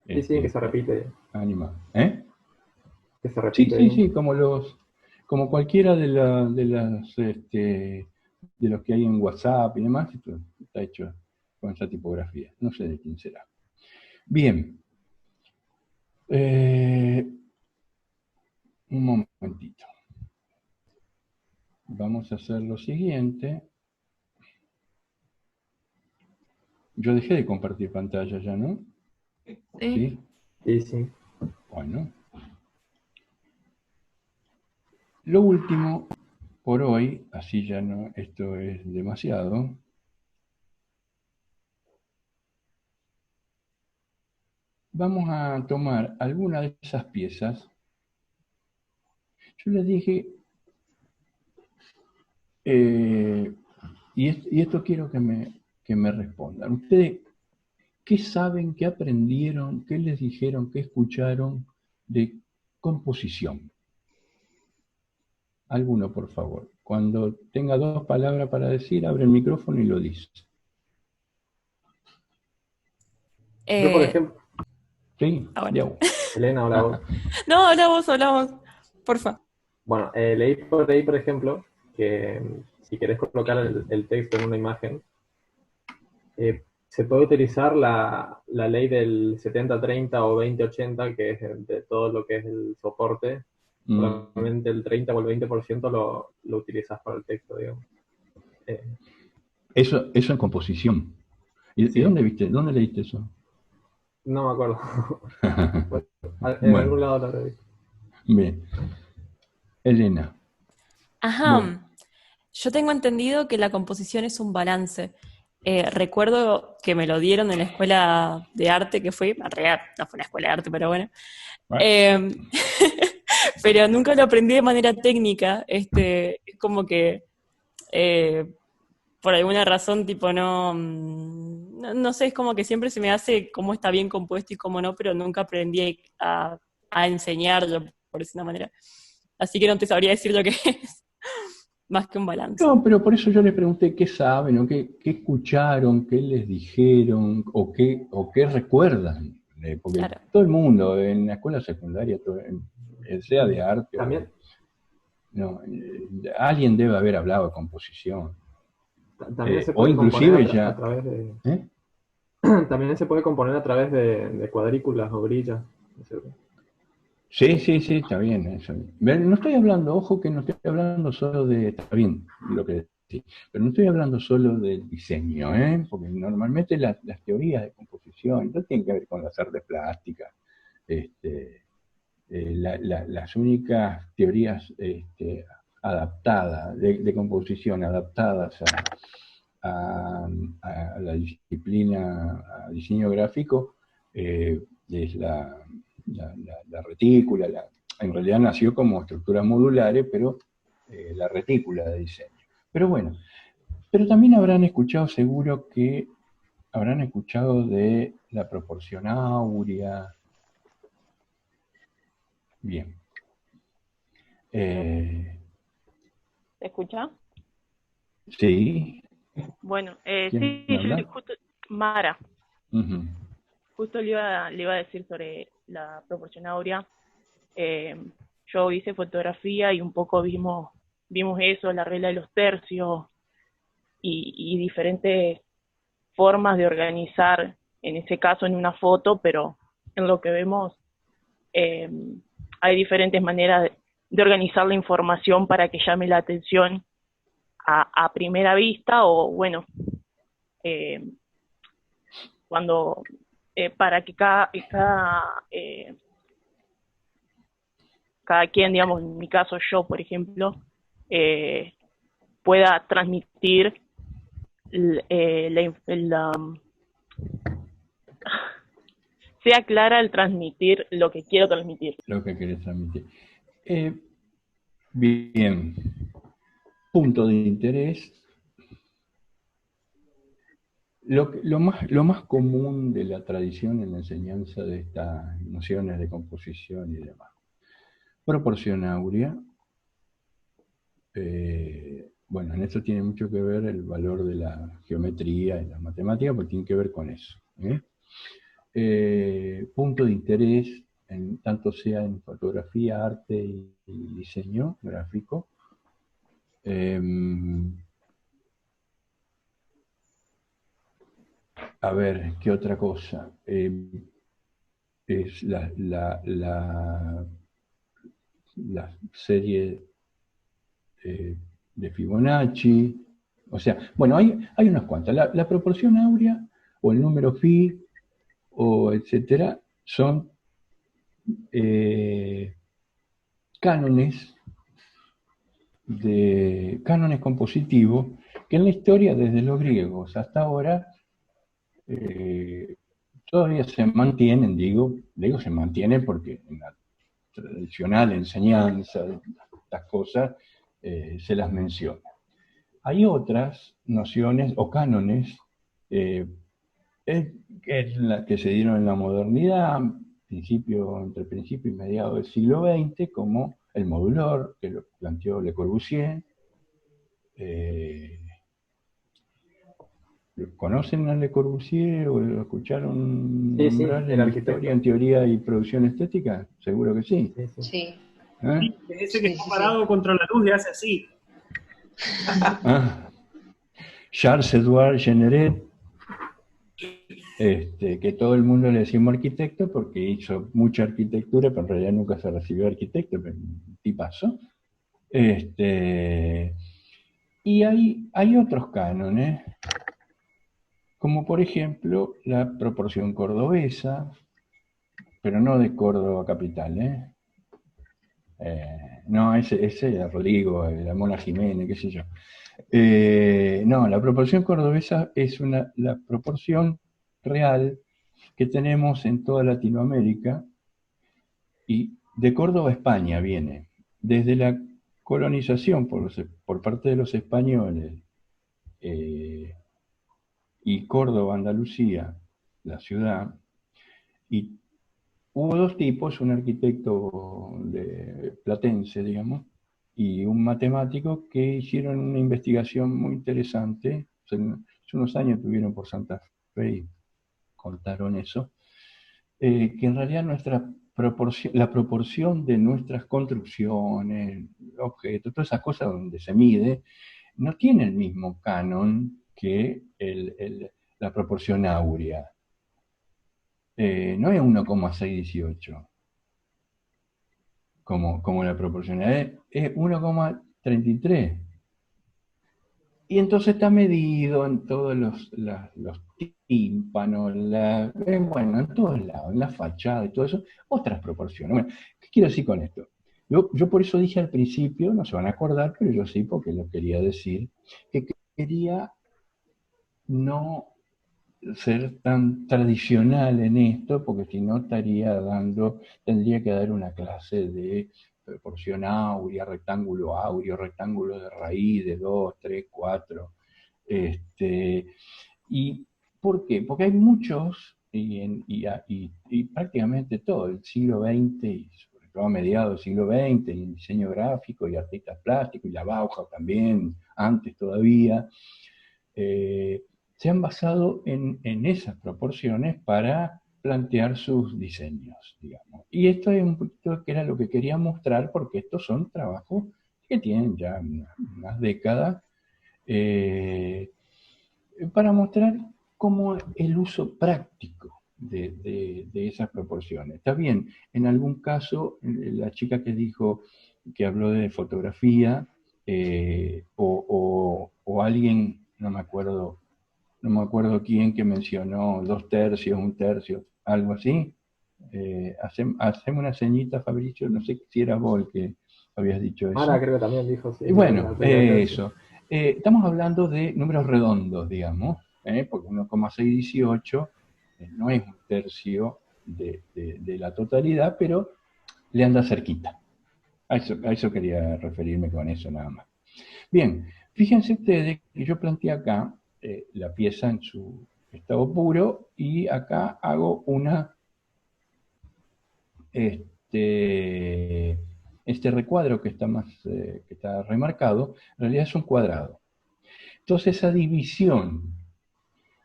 Sí, que se repite. Animado. Que se repite. Sí, como cualquiera de los que hay en WhatsApp y demás, esto está hecho con esa tipografía. No sé de quién será. Bien. Un momentito. Vamos a hacer lo siguiente. Yo dejé de compartir pantalla ya, ¿no? Sí. Sí. Bueno. Lo último por hoy, así ya no, esto es demasiado. Vamos a tomar alguna de esas piezas. Yo les dije, y esto quiero que me respondan. Ustedes, ¿qué saben, qué aprendieron, qué les dijeron, qué escucharon de composición? Alguno, por favor. Cuando tenga 2 palabras para decir, abre el micrófono y lo dice. Yo, por ejemplo... Sí, bueno. Elena, hola vos. No, habla vos, porfa. Bueno, leí por ahí, por ejemplo, que si querés colocar el texto en una imagen, se puede utilizar la ley del 70-30 o 20-80, que es de todo lo que es el soporte. Solamente el 30 o el 20% lo utilizas para el texto, digamos. Eso en composición. ¿Y Sí. dónde leíste eso? No me acuerdo. En Bueno. algún lado lo leí. Bien. Elena. Ajá. Bueno. Yo tengo entendido que la composición es un balance. Recuerdo que me lo dieron en la escuela de arte que fui, en realidad no fue una escuela de arte, pero bueno. Pero nunca lo aprendí de manera técnica. Es como que por alguna razón, tipo, no sé, es como que siempre se me hace cómo está bien compuesto y cómo no, pero nunca aprendí a enseñarlo, por decir una manera. Así que no te sabría decir lo que es. más que un balance. No, pero por eso yo les pregunté qué saben, o qué escucharon, qué les dijeron, o qué recuerdan. Porque Claro. todo el mundo, en la escuela secundaria, sea de arte También, no, alguien debe haber hablado de composición. también se O puede componer inclusive a ya... través de... ¿eh? También se puede componer a través de cuadrículas o grillas, ¿no es cierto? Sí, sí, sí, está bien eso. No estoy hablando, ojo que no estoy hablando solo de, está bien lo que decís, pero no estoy hablando solo del diseño, porque normalmente las teorías de composición no tienen que ver con las artes plásticas. Las únicas teorías adaptadas, de composición, adaptadas a la disciplina, a diseño gráfico, es la retícula. En realidad nació como estructuras modulares, pero la retícula de diseño. Pero bueno, pero también habrán escuchado, seguro que habrán escuchado de la proporción áurea. Bien. ¿Se escucha? Sí, Bueno, ¿quién sí, yo habla? justo, Mara, Ujú. justo le iba a decir sobre la proporción áurea. Eh, yo hice fotografía y un poco vimos eso, la regla de los tercios y diferentes formas de organizar, en ese caso en una foto, pero en lo que vemos eh, hay diferentes maneras de organizar la información para que llame la atención a primera vista o bueno, eh, cuando para que cada quien, digamos, en mi caso yo, por ejemplo, eh, pueda transmitir sea clara al transmitir lo que quiero transmitir. Lo que querés transmitir. Bien. Punto de interés. Lo más común de la tradición en la enseñanza de estas nociones de composición y demás. Proporción áurea. Bueno, en esto tiene mucho que ver el valor de la geometría y la matemática, porque tiene que ver con eso. Punto de interés, tanto sea en fotografía, arte y diseño gráfico. A ver, ¿qué otra cosa? Es la serie de Fibonacci. O sea, bueno, hay unas cuantas. La proporción áurea o el número phi o etcétera son cánones compositivos que en la historia, desde los griegos hasta ahora, todavía se mantienen, digo se mantienen porque en la tradicional enseñanza de estas cosas se las menciona. Hay otras nociones o cánones que se dieron en la modernidad, entre principio y mediados del siglo XX, como el modulor, que lo planteó Le Corbusier. ¿Conocen a Le Corbusier o lo escucharon Sí, sí, nombrar el en historia, en arquitecto. teoría y producción estética? Seguro que sí. Sí, sí. Sí, ¿Eh? Ese que sí, está sí, parado sí. contra la luz y hace así. Ah, Charles-Édouard Jeanneret, que todo el mundo le decimos arquitecto porque hizo mucha arquitectura, pero en realidad nunca se recibió arquitecto, pero un tipazo. Y hay otros cánones, como por ejemplo la proporción cordobesa, pero no de Córdoba capital, no, ese es Rodrigo, la Mona Jiménez, qué sé yo. No, la proporción cordobesa es la proporción real que tenemos en toda Latinoamérica y de Córdoba a España viene. Desde la colonización por parte de los españoles y Córdoba, Andalucía, la ciudad, y hubo dos tipos, un arquitecto platense, digamos, y un matemático que hicieron una investigación muy interesante. Hace unos años estuvieron por Santa Fe y contaron eso, que en realidad la proporción de nuestras construcciones, objetos, todas esas cosas donde se mide, no tiene el mismo canon que la proporción áurea. No es 1,618 como la proporción, es 1,33. Y entonces está medido en todos los tímpanos, bueno, en todos lados, en la fachada y todo eso, otras proporciones. Bueno, ¿qué quiero decir con esto? Yo por eso dije al principio, no se van a acordar, pero yo sí, porque lo quería decir, que quería no ser tan tradicional en esto, porque si no tendría que dar una clase de proporción áurea, rectángulo de raíz de 2, 3, 4. ¿Y por qué? Porque hay muchos, y prácticamente todo, el siglo XX, y sobre todo a mediados del siglo XX, y el diseño gráfico, y artistas plásticos, y la Bauhaus también, antes todavía, se han basado en esas proporciones para plantear sus diseños, digamos. Y esto es un poquito que era lo que quería mostrar, porque estos son trabajos que tienen ya unas décadas, para mostrar cómo el uso práctico de esas proporciones. Está bien, en algún caso, la chica que habló de fotografía, o alguien, no me acuerdo quién, que mencionó 2 tercios, 1 tercio, algo así. Hacemos una ceñita, Fabricio, no sé si era vos el que habías dicho eso. Mara creo que también dijo, sí, Y bueno, la tesis. eso. Estamos hablando de números redondos, digamos, porque 1,618 no es 1 tercio de la totalidad, pero le anda cerquita. A eso quería referirme con eso nada más. Bien, fíjense ustedes que yo planteé acá la pieza en su estado puro, y acá hago este recuadro que está remarcado, en realidad es un cuadrado. Entonces esa división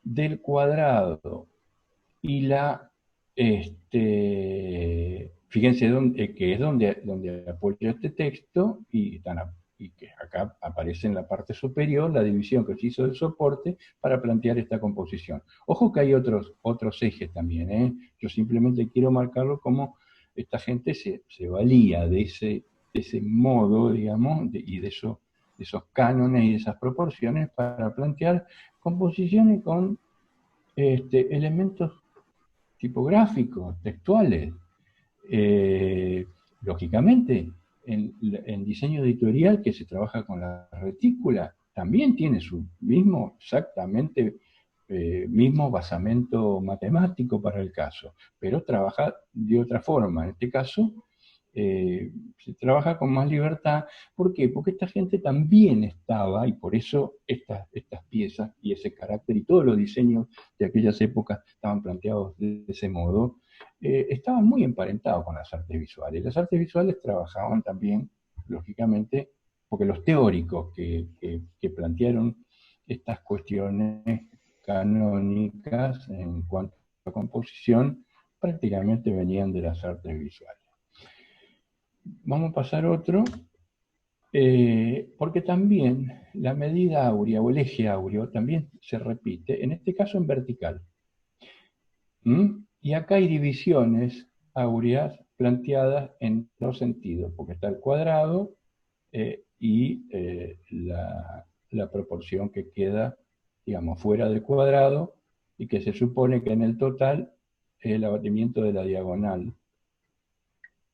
del cuadrado y fíjense que es donde apoya este texto, y que acá aparece en la parte superior la división que se hizo del soporte para plantear esta composición. Ojo que hay otros ejes también, ¿eh? Yo simplemente quiero marcarlo como esta gente se valía de ese modo, digamos, y de esos cánones y de esas proporciones para plantear composiciones con elementos tipográficos, textuales. Lógicamente, en diseño editorial, que se trabaja con la retícula, también tiene su mismo basamento matemático para el caso, pero trabaja de otra forma. En este caso, se trabaja con más libertad. ¿Por qué? Porque esta gente también estaba, y por eso estas piezas y ese carácter y todos los diseños de aquellas épocas estaban planteados de ese modo, estaban muy emparentados con las artes visuales. Las artes visuales trabajaban también, lógicamente, porque los teóricos que plantearon estas cuestiones canónicas en cuanto a composición prácticamente venían de las artes visuales. Vamos a pasar a otro, porque también la medida áurea o el eje áureo también se repite, en este caso en vertical. Y acá hay divisiones áureas planteadas en 2 sentidos, porque está el cuadrado y la proporción que queda, digamos, fuera del cuadrado, y que se supone que en el total es el abatimiento de la diagonal.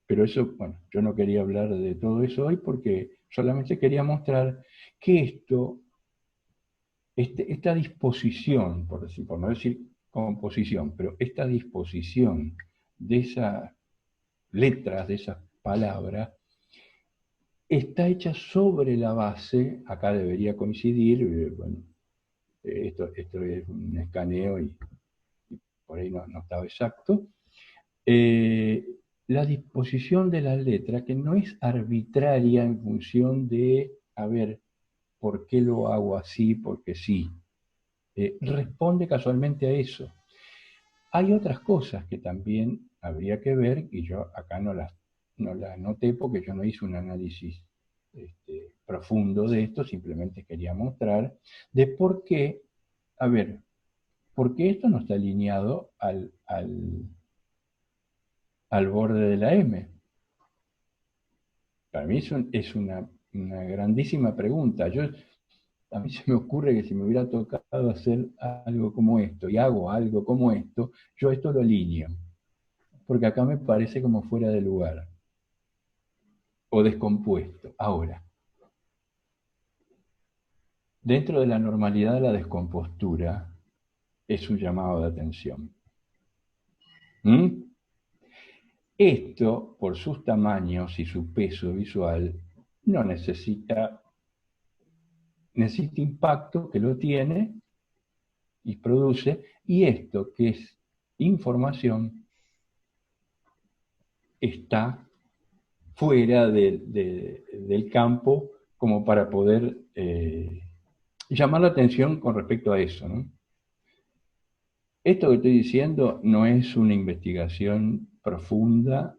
Pero eso, bueno, yo no quería hablar de todo eso hoy, porque solamente quería mostrar que esta disposición, por no decir composición, pero esta disposición de esas letras, de esas palabras, está hecha sobre la base. Acá debería coincidir, bueno, esto es un escaneo y por ahí no estaba exacto. la disposición de la letra, que no es arbitraria en función de, a ver, ¿por qué lo hago así? Porque sí. Responde casualmente a eso. Hay otras cosas que también habría que ver, y yo acá no las noté porque yo no hice un análisis profundo de esto, simplemente quería mostrar de por qué, a ver, por qué esto no está alineado al borde de la M. Para mí es una grandísima pregunta. A mí se me ocurre que si me hubiera tocado hacer algo como esto, y hago algo como esto, yo esto lo alineo, porque acá me parece como fuera de lugar, o descompuesto. Ahora, dentro de la normalidad de la descompostura, es un llamado de atención. ¿Mm? Esto, por sus tamaños y su peso visual, no necesita impacto, que lo tiene y produce, y esto, que es información, está fuera del campo como para poder llamar la atención con respecto a eso, ¿no? Esto que estoy diciendo no es una investigación profunda,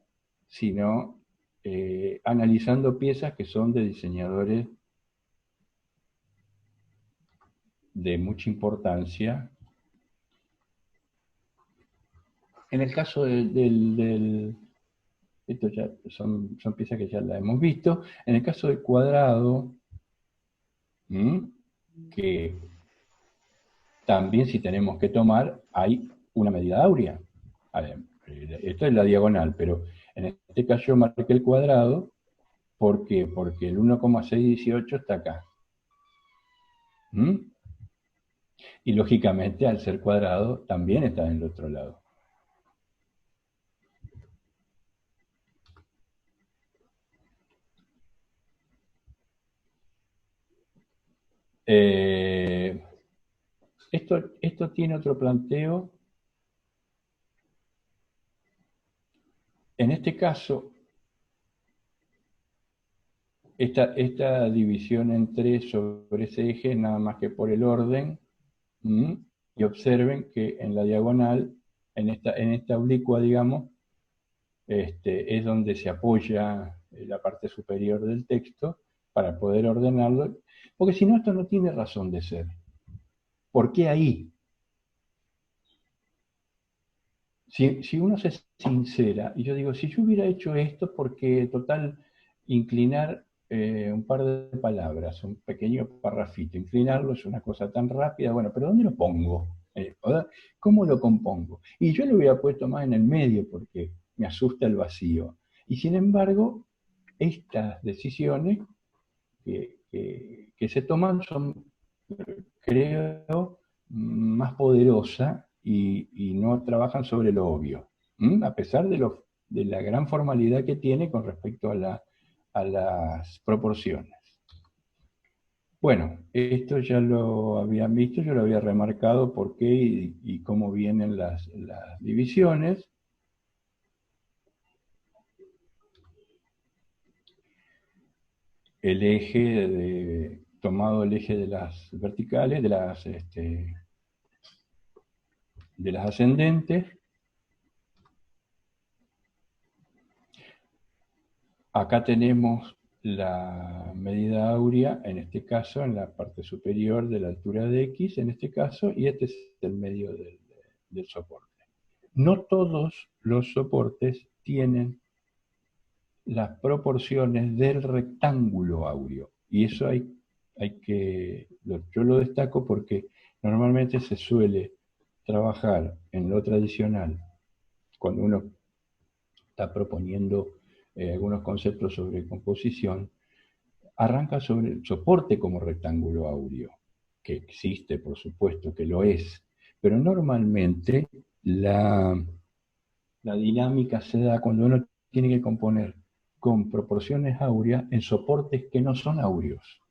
sino analizando piezas que son de diseñadores de mucha importancia. En el caso esto ya son piezas que ya la hemos visto. En el caso del cuadrado, que también si tenemos que tomar, hay una medida áurea. Esto es la diagonal, pero en este caso yo marqué el cuadrado. ¿Por qué? Porque el 1,618 está acá. Y lógicamente, al ser cuadrado, también está en el otro lado. Esto tiene otro planteo. En este caso, esta división en 3 sobre ese eje, nada más que por el orden, y observen que en la diagonal, en esta oblicua, digamos, es donde se apoya la parte superior del texto para poder ordenarlo, porque si no, esto no tiene razón de ser. ¿Por qué ahí? Si uno se sincera, y yo digo, si yo hubiera hecho esto, porque total, inclinar un par de palabras, un pequeño parrafito, inclinarlo es una cosa tan rápida, bueno, pero ¿dónde lo pongo? ¿Cómo lo compongo? Y yo lo hubiera puesto más en el medio porque me asusta el vacío. Y sin embargo, estas decisiones que se toman son, creo, más poderosas y no trabajan sobre lo obvio, a pesar de la gran formalidad que tiene con respecto a las proporciones. Bueno, esto ya lo habían visto, yo lo había remarcado por qué y cómo vienen las divisiones. El eje tomado el eje de las verticales, de las ascendentes. Acá tenemos la medida áurea, en este caso, en la parte superior de la altura de X, en este caso, y este es el medio del soporte. No todos los soportes tienen las proporciones del rectángulo áureo, y eso yo lo destaco porque normalmente se suele trabajar en lo tradicional, cuando uno está proponiendo algunos conceptos sobre composición, arranca sobre el soporte como rectángulo áureo, que existe, por supuesto, que lo es, pero normalmente la dinámica se da cuando uno tiene que componer con proporciones áureas en soportes que no son áureos.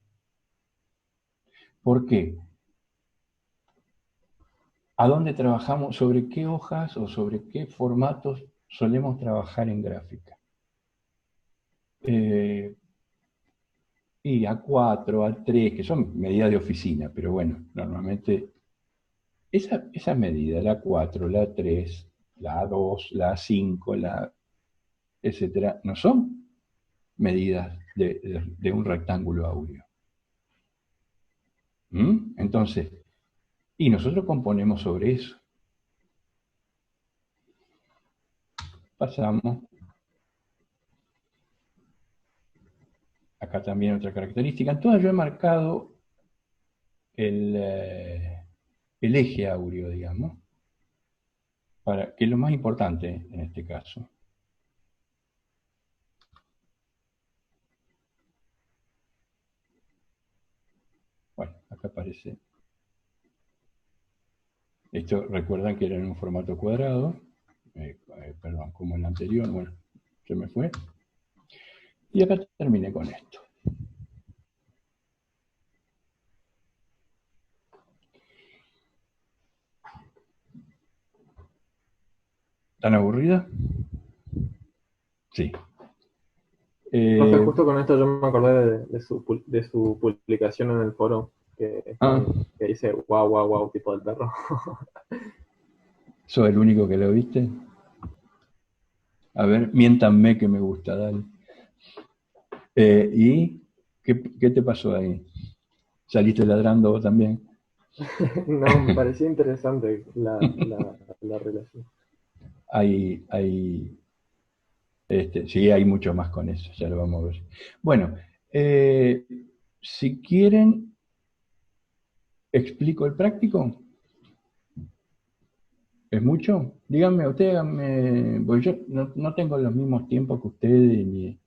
¿Por qué? ¿A dónde trabajamos? ¿Sobre qué hojas o sobre qué formatos solemos trabajar en gráfica. Y A4, A3, que son medidas de oficina, pero bueno, normalmente esa medida, la A4, la A3, la A2, la A5, etcétera, no son medidas de un rectángulo áureo. Entonces, y nosotros componemos sobre eso. Pasamos. Acá también otra característica. En todas yo he marcado el eje áureo, digamos, que es lo más importante en este caso. Bueno, acá aparece. Esto recuerdan que era en un formato cuadrado, perdón, como el anterior, bueno, se me fue. Y acá terminé con esto. ¿Tan aburrida? Sí. Profe, justo con esto yo me acordé de su publicación en el foro que dice wow, wow, wow, tipo del perro. ¿Soy el único que lo viste? A ver, miéntanme que me gusta, dale. ¿Y qué te pasó ahí? ¿Saliste ladrando vos también? No, me parecía interesante la relación. Sí, hay mucho más con eso, ya lo vamos a ver. Bueno, si quieren, ¿explico el práctico? ¿Es mucho? Díganme ustedes, porque yo no tengo los mismos tiempos que ustedes,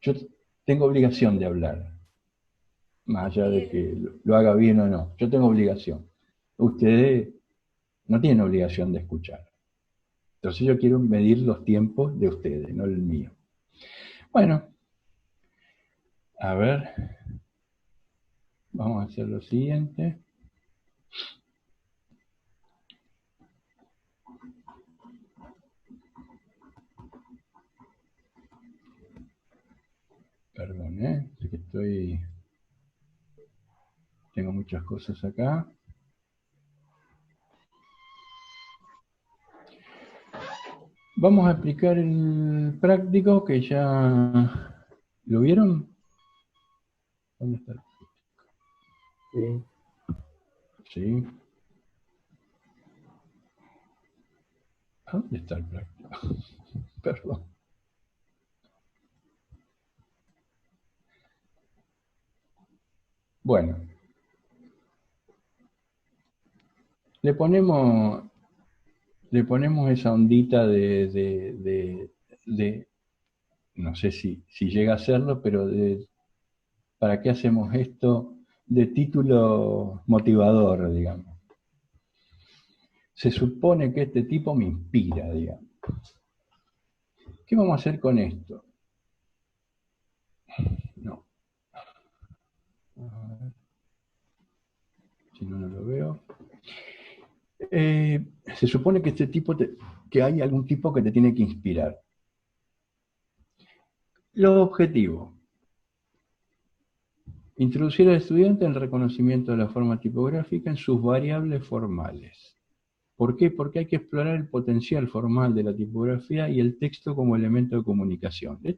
yo tengo obligación de hablar, más allá de que lo haga bien o no. Yo tengo obligación. Ustedes no tienen obligación de escuchar. Entonces yo quiero medir los tiempos de ustedes, no el mío. Bueno, a ver, vamos a hacer lo siguiente. Perdón, es que tengo muchas cosas acá. Vamos a explicar el práctico que ya... ¿Lo vieron? ¿Dónde está? Sí. Sí. ¿Dónde está el práctico? Perdón. Bueno. Le ponemos esa ondita no sé si llega a serlo, pero ¿para qué hacemos esto? De título motivador, digamos. Se supone que este tipo me inspira, digamos. ¿Qué vamos a hacer con esto? No. A ver. Si no lo veo. Se supone que que hay algún tipo que te tiene que inspirar. Los objetivos. Introducir al estudiante en el reconocimiento de la forma tipográfica en sus variables formales. ¿Por qué? Porque hay que explorar el potencial formal de la tipografía y el texto como elemento de comunicación. Es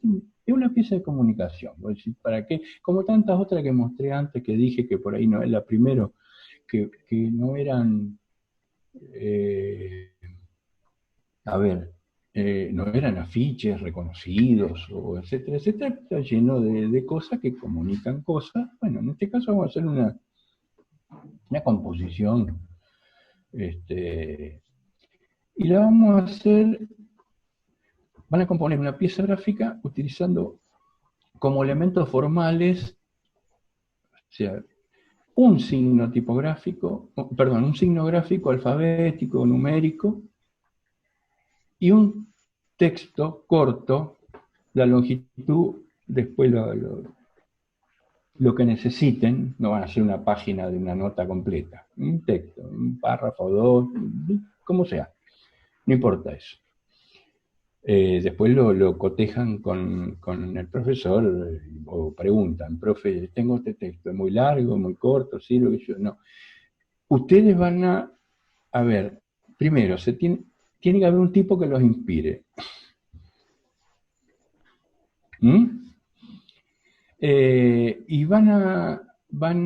una pieza de comunicación. ¿Para qué? Como tantas otras que mostré antes, que dije que por ahí no es la primera, que no eran... no eran afiches reconocidos, o etcétera, etcétera, está lleno de cosas que comunican cosas. Bueno, en este caso vamos a hacer una composición, y la vamos a hacer, van a componer una pieza gráfica utilizando como elementos formales, o sea, un signo tipográfico, perdón, un signo gráfico alfabético, numérico, y un texto corto, la longitud, después lo que necesiten, no van a ser una página de una nota completa, un texto, un párrafo, dos, como sea. No importa eso. Después lo cotejan con el profesor o preguntan, profe, tengo este texto, ¿es muy largo, muy corto, sirve? Yo, no. Ustedes van a ver, primero, tiene que haber un tipo que los inspire. ¿Mm? Y van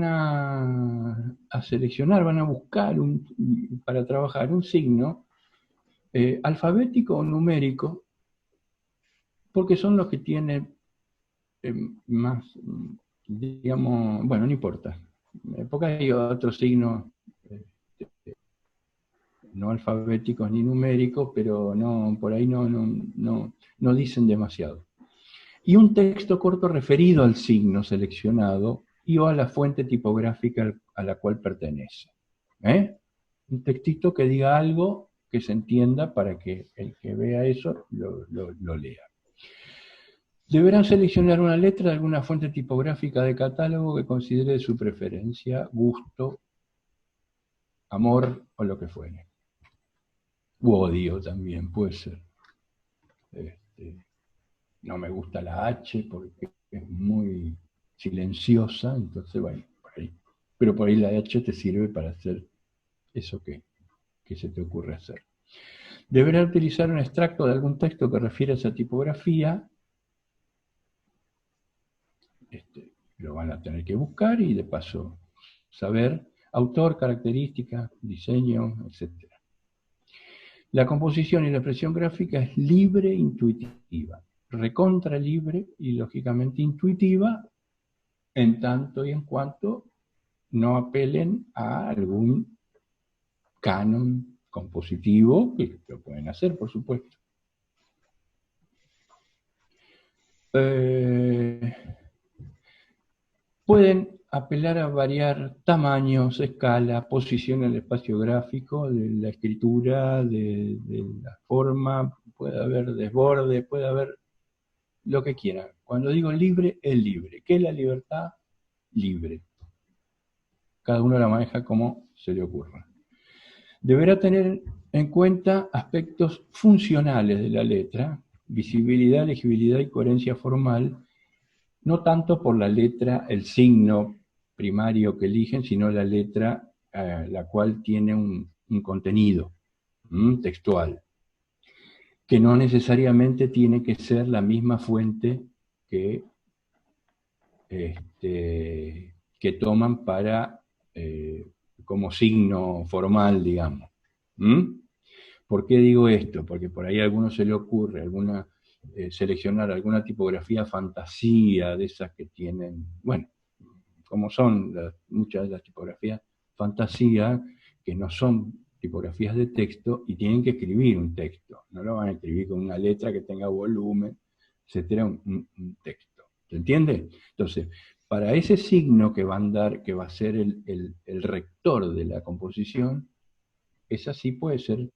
a seleccionar, van a buscar para trabajar un signo alfabético o numérico, porque son los que tienen más, digamos, bueno, no importa. Porque hay otros signos no alfabéticos ni numéricos, pero no, por ahí no dicen demasiado. Y un texto corto referido al signo seleccionado y o a la fuente tipográfica a la cual pertenece. Un textito que diga algo que se entienda para que el que vea eso lo lea. Deberán seleccionar una letra de alguna fuente tipográfica de catálogo que considere de su preferencia, gusto, amor o lo que fuere. U odio también, puede ser. No me gusta la H porque es muy silenciosa, entonces bueno, por ahí. Pero por ahí la H te sirve para hacer eso que se te ocurre hacer. Deberá utilizar un extracto de algún texto que refiere a esa tipografía. Lo van a tener que buscar y de paso saber autor, características, diseño, etc. La composición y la expresión gráfica es libre e intuitiva, recontra libre y lógicamente intuitiva, en tanto y en cuanto no apelen a algún canon compositivo, que lo pueden hacer, por supuesto. Pueden apelar a variar tamaños, escala, posición en el espacio gráfico, de la escritura, de la forma, puede haber desborde, puede haber lo que quieran. Cuando digo libre, es libre. ¿Qué es la libertad? Libre. Cada uno la maneja como se le ocurra. Deberá tener en cuenta aspectos funcionales de la letra, visibilidad, legibilidad y coherencia formal, no tanto por la letra, el signo primario que eligen, sino la letra la cual tiene un contenido textual, que no necesariamente tiene que ser la misma fuente que toman para como signo formal, digamos. ¿Por qué digo esto? Porque por ahí a alguno se le ocurre seleccionar alguna tipografía fantasía de esas que tienen, bueno, como son muchas de las tipografías fantasía, que no son tipografías de texto y tienen que escribir un texto. No lo van a escribir con una letra que tenga volumen, etcétera, un texto. ¿Se entiende? Entonces, para ese signo que va a ser el rector de la composición, esa sí puede ser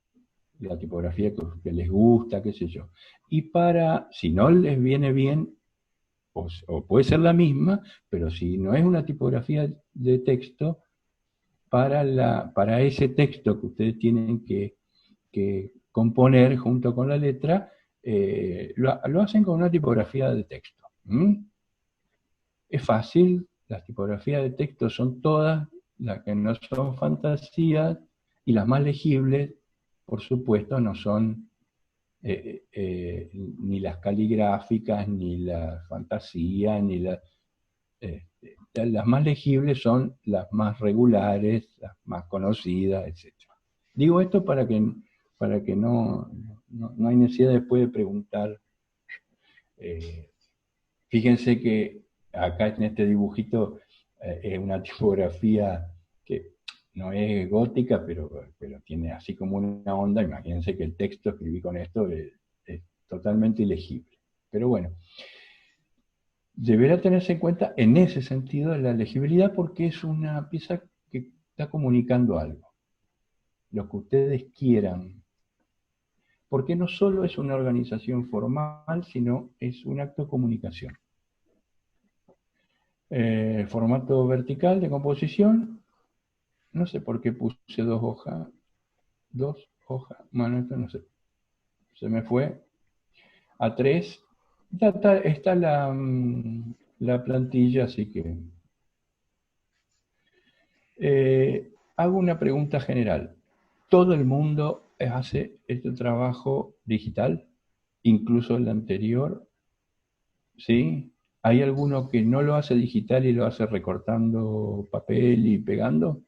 la tipografía que les gusta, qué sé yo. Y si no les viene bien, o puede ser la misma, pero si no es una tipografía de texto, para ese texto que ustedes tienen que componer junto con la letra, lo hacen con una tipografía de texto. Es fácil, las tipografías de texto son todas, las que no son fantasías, y las más legibles, por supuesto, no son ni las caligráficas, ni la fantasía, ni las más legibles son las más regulares, las más conocidas, etc. Digo esto para que no hay necesidad después de preguntar. Fíjense que acá en este dibujito es una tipografía que no es gótica, pero tiene así como una onda. Imagínense que el texto escribí con esto es totalmente ilegible. Pero bueno, deberá tenerse en cuenta en ese sentido la legibilidad, porque es una pieza que está comunicando algo, lo que ustedes quieran. Porque no solo es una organización formal, sino es un acto de comunicación. Formato vertical de composición, no sé por qué puse dos hojas, bueno, esto no sé, se me fue. A3. Está la plantilla, así que... hago una pregunta general. ¿Todo el mundo hace este trabajo digital? Incluso el anterior, ¿sí? ¿Hay alguno que no lo hace digital y lo hace recortando papel y pegando?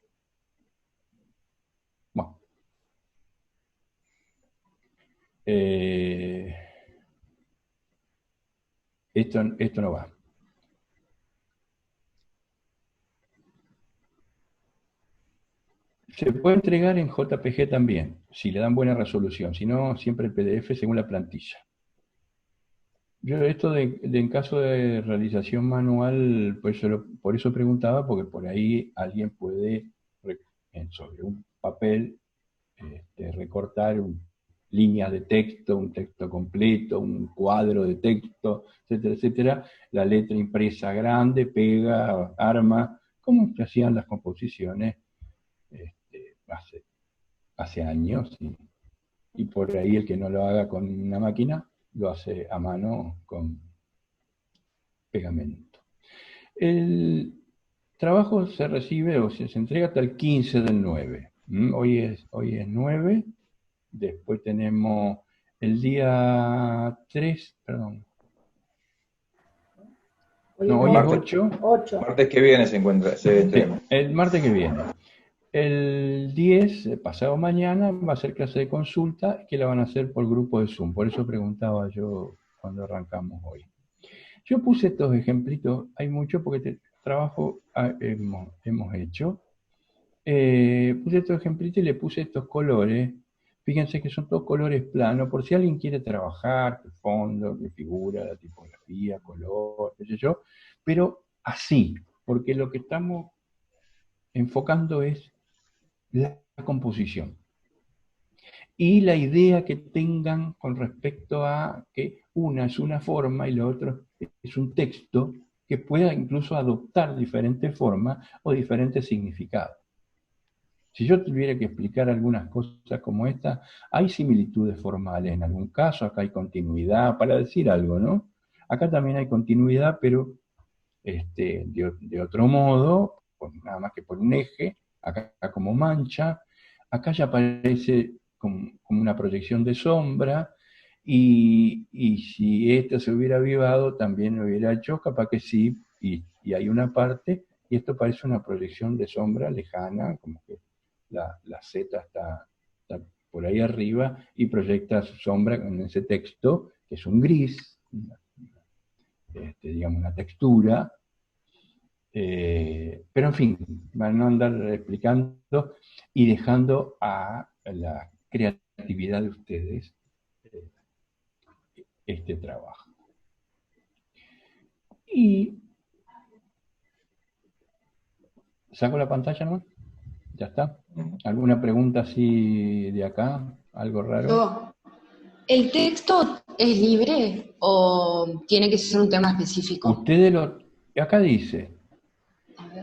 Bueno. Esto no va. Se puede entregar en JPG también, si le dan buena resolución, si no, siempre el PDF según la plantilla. Yo esto en caso de realización manual, pues por eso preguntaba, porque por ahí alguien puede sobre un papel recortar líneas de texto, un texto completo, un cuadro de texto, etcétera, etcétera, la letra impresa grande, pega, arma, como se hacían las composiciones hace años, y por ahí el que no lo haga con una máquina, lo hace a mano con pegamento. El trabajo se recibe o se entrega hasta el 15 del 9. Hoy es 9, después tenemos el día 3, perdón. Hoy es 8. Martes que viene se entrega. El martes que viene. El 10, pasado mañana, va a ser clase de consulta que la van a hacer por grupo de Zoom. Por eso preguntaba yo cuando arrancamos hoy. Yo puse estos ejemplitos, hay mucho porque trabajo hemos hecho. Puse estos ejemplitos y le puse estos colores. Fíjense que son todos colores planos, por si alguien quiere trabajar, qué fondo, qué figura, la tipografía, color, qué sé yo, pero así, porque lo que estamos enfocando es la composición. Y la idea que tengan con respecto a que una es una forma y lo otro es un texto que pueda incluso adoptar diferentes formas o diferentes significados. Si yo tuviera que explicar algunas cosas como esta, hay similitudes formales en algún caso, acá hay continuidad, para decir algo, ¿no? Acá también hay continuidad, pero de otro modo, nada más que por un eje, acá como mancha, acá ya aparece como una proyección de sombra, y si esto se hubiera avivado, también lo hubiera hecho, capaz que sí, y hay una parte, y esto parece una proyección de sombra lejana, como que la Z está por ahí arriba y proyecta su sombra en ese texto, que es un gris, digamos una textura, pero en fin, van a andar explicando y dejando a la creatividad de ustedes este trabajo. Y saco la pantalla, ¿no? Ya está. ¿Alguna pregunta así de acá? ¿Algo raro? ¿El texto es libre o tiene que ser un tema específico? Ustedes acá dice,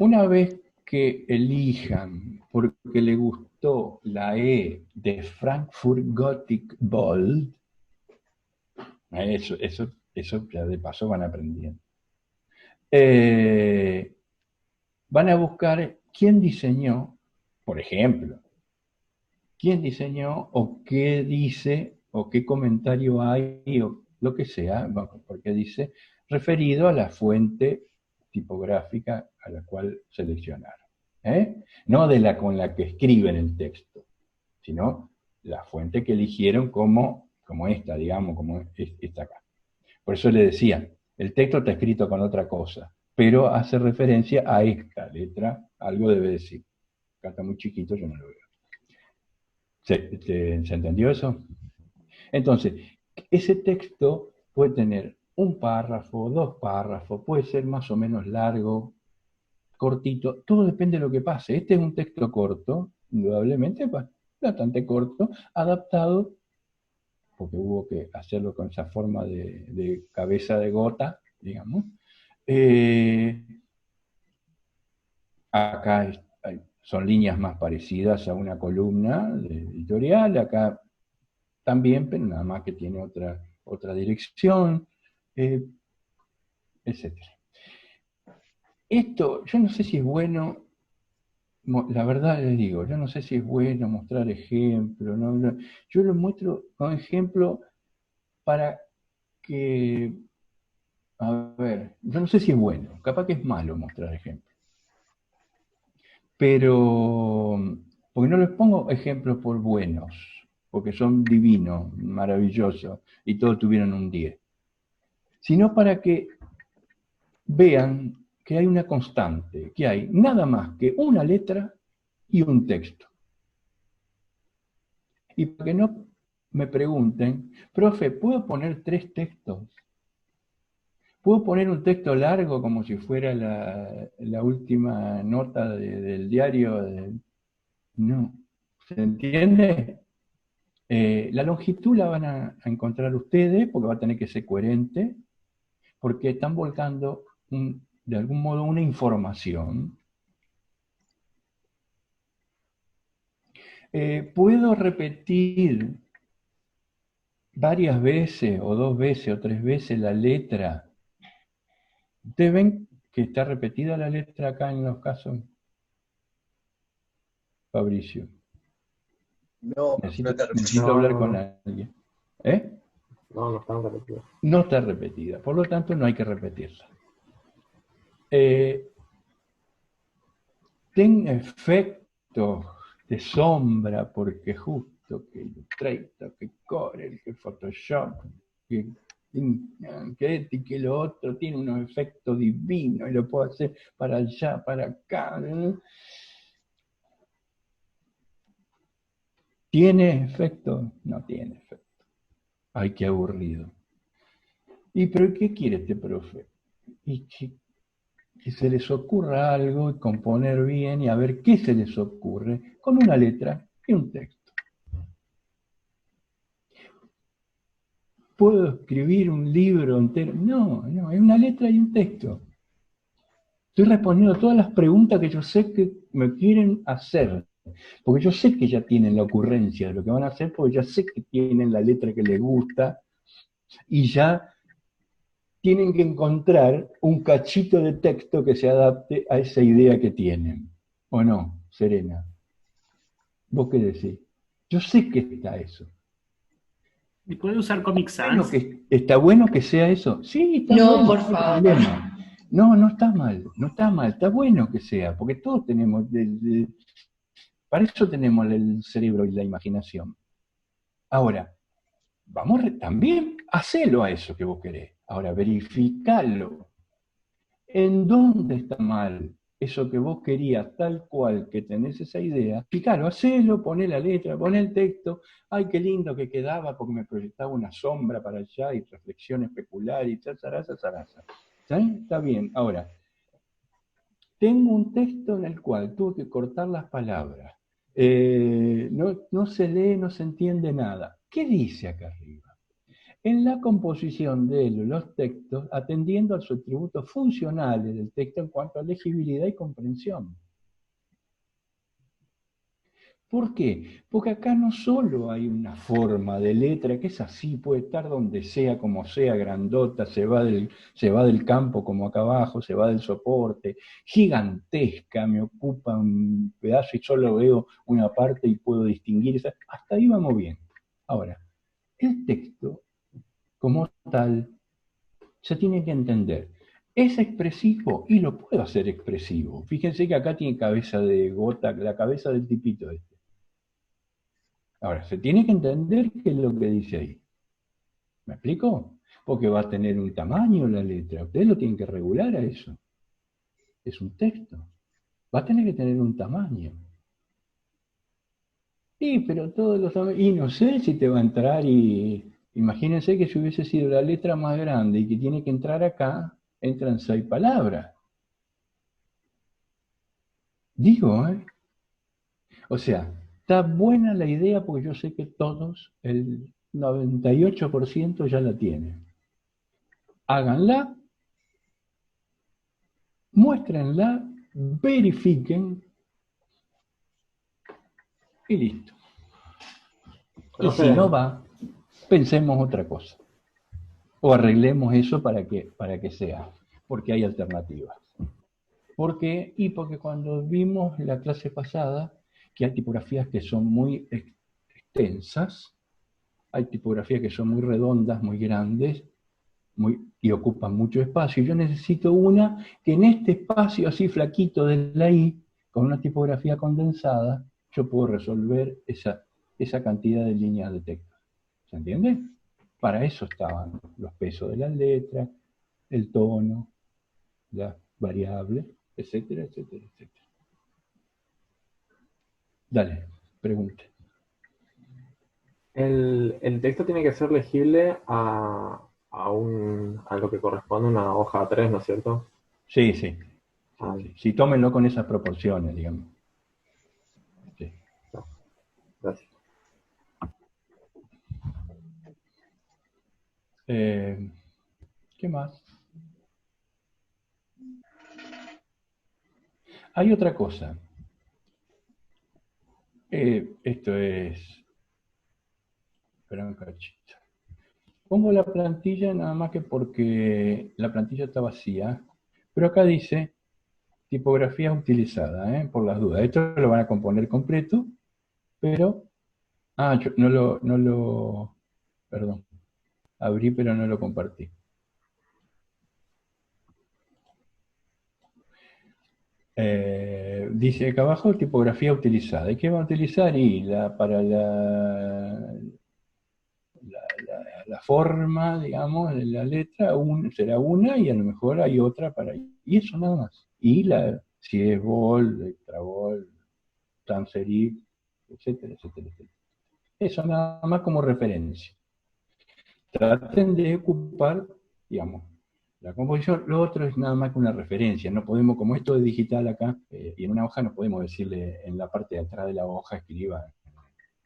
una vez que elijan porque le gustó la E de Frankfurt Gothic Bold, eso ya de paso van aprendiendo. Van a buscar quién diseñó, por ejemplo, quién diseñó o qué dice o qué comentario hay o lo que sea, porque dice referido a la fuente tipográfica a la cual seleccionaron. No de la con la que escriben el texto, sino la fuente que eligieron como esta, digamos, como esta acá. Por eso le decían, el texto está escrito con otra cosa, pero hace referencia a esta letra, algo debe decir. Acá está muy chiquito, yo no lo veo. ¿Se entendió eso? Entonces, ese texto puede tener un párrafo, 2 párrafos, puede ser más o menos largo, cortito, todo depende de lo que pase. Este es un texto corto, indudablemente, bastante corto, adaptado, porque hubo que hacerlo con esa forma de cabeza de gota, digamos. Acá son líneas más parecidas a una columna editorial, acá también, pero nada más que tiene otra dirección, etc. Esto, yo no sé si es bueno, la verdad les digo, yo no sé si es bueno mostrar ejemplos, yo lo muestro con ejemplo para que, a ver, yo no sé si es bueno, capaz que es malo mostrar ejemplos, pero, porque no les pongo ejemplos por buenos, porque son divinos, maravillosos, y todos tuvieron un 10, sino para que vean que hay una constante, que hay nada más que una letra y un texto. Y para que no me pregunten, profe, ¿puedo poner 3 textos? ¿Puedo poner un texto largo como si fuera la última nota del diario? No. ¿Se entiende? La longitud la van a encontrar ustedes porque va a tener que ser coherente, porque están volcando de algún modo una información. ¿Puedo repetir varias veces, o 2 veces, o 3 veces la letra? ¿Ustedes ven que está repetida la letra acá en los casos? Fabricio. No, Necesito hablar con alguien. ¿Eh? No está repetida. No está repetida, por lo tanto no hay que repetirla. Ten efectos de sombra porque justo que Illustrator, que Corel, que Photoshop, que este y que lo otro tiene unos efectos divinos y lo puedo hacer para allá, para acá. ¿Tiene efecto? No tiene efecto. Ay, qué aburrido. ¿Y pero qué quiere este profe? Y que se les ocurra algo y componer bien y a ver qué se les ocurre con una letra y un texto. ¿Puedo escribir un libro entero? No, es una letra y un texto. Estoy respondiendo a todas las preguntas que yo sé que me quieren hacer, porque yo sé que ya tienen la ocurrencia de lo que van a hacer, porque ya sé que tienen la letra que les gusta y ya tienen que encontrar un cachito de texto que se adapte a esa idea que tienen. ¿O no, Serena? ¿Vos qué decís? Yo sé que está eso. ¿Y puede usar Comic Sans? ¿Está bueno que sea eso? Sí, está No, bueno. por favor. No está mal, está bueno que sea, porque todos tenemos, para eso tenemos el cerebro y la imaginación. Ahora, también hacelo a eso que vos querés. Ahora, verificalo. ¿En dónde está mal eso que vos querías, tal cual que tenés esa idea? Fíjalo, hacelo, poné la letra, poné el texto. Ay, qué lindo que quedaba porque me proyectaba una sombra para allá y reflexión especular y chazaraza. ¿Sí? Está bien. Ahora, tengo un texto en el cual tuve que cortar las palabras. No se lee, no se entiende nada. ¿Qué dice acá arriba? En la composición de los textos, atendiendo a sus atributos funcionales del texto en cuanto a legibilidad y comprensión. ¿Por qué? Porque acá no solo hay una forma de letra que es así, puede estar donde sea, como sea, grandota, se va del campo como acá abajo, se va del soporte, gigantesca, me ocupa un pedazo y solo veo una parte y puedo distinguir esa. Hasta ahí vamos bien. Ahora, el texto como tal, se tiene que entender. ¿Es expresivo? Y lo puedo hacer expresivo. Fíjense que acá tiene cabeza de gota, la cabeza del tipito este. Ahora, se tiene que entender qué es lo que dice ahí. ¿Me explico? Porque va a tener un tamaño la letra. Ustedes lo tienen que regular a eso. Es un texto. Va a tener que tener un tamaño. Sí, pero todos los tamaños... Y no sé si te va a entrar y... Imagínense que si hubiese sido la letra más grande y que tiene que entrar acá, entran 6 palabras. Digo, ¿eh? O sea, está buena la idea porque yo sé que todos, el 98% ya la tienen. Háganla, muéstrenla, verifiquen y listo. Y si no va, pensemos otra cosa. O arreglemos eso para que sea, porque hay alternativas. ¿Por qué? Y porque cuando vimos la clase pasada que hay tipografías que son muy extensas, hay tipografías que son muy redondas, muy grandes, y ocupan mucho espacio. Yo necesito una que en este espacio así flaquito de la I, con una tipografía condensada, yo puedo resolver esa cantidad de líneas de texto. ¿Se entiende? Para eso estaban los pesos de las letras, el tono, las variables, etcétera, etcétera, etcétera. Dale, pregunte. El texto tiene que ser legible a lo que corresponde a una hoja A3, ¿no es cierto? Sí, sí. Ah, Sí, tómenlo con esas proporciones, digamos. Sí. gracias. ¿Qué más? Hay otra cosa. Esto es... Espera un cachito. Pongo la plantilla nada más que porque la plantilla está vacía, pero acá dice tipografía utilizada, por las dudas. Esto lo van a componer completo, pero... yo perdón, abrí pero no lo compartí. Dice acá abajo tipografía utilizada. ¿Y qué va a utilizar? Y para la forma, digamos, de la letra, será una y a lo mejor hay otra para... Y eso nada más. Y si es bold, extra bold, sans serif, etcétera, etcétera, etcétera. Eso nada más como referencia. Traten de ocupar, digamos, la composición. Lo otro es nada más que una referencia. No podemos, como esto es digital acá, y en una hoja no podemos decirle en la parte de atrás de la hoja escriba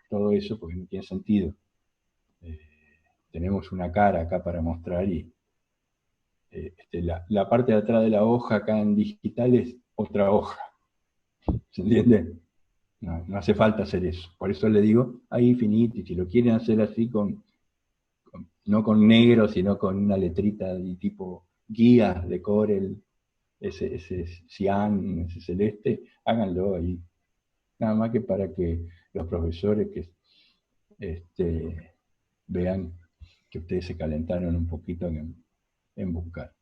todo eso porque no tiene sentido. Tenemos una cara acá para mostrar y la parte de atrás de la hoja acá en digital es otra hoja. ¿Se entiende? No hace falta hacer eso. Por eso le digo, ahí finito, y si lo quieren hacer así no con negro, sino con una letrita de tipo guías de Corel, ese cian, ese celeste, háganlo ahí. Nada más que para que los profesores vean que ustedes se calentaron un poquito en buscar.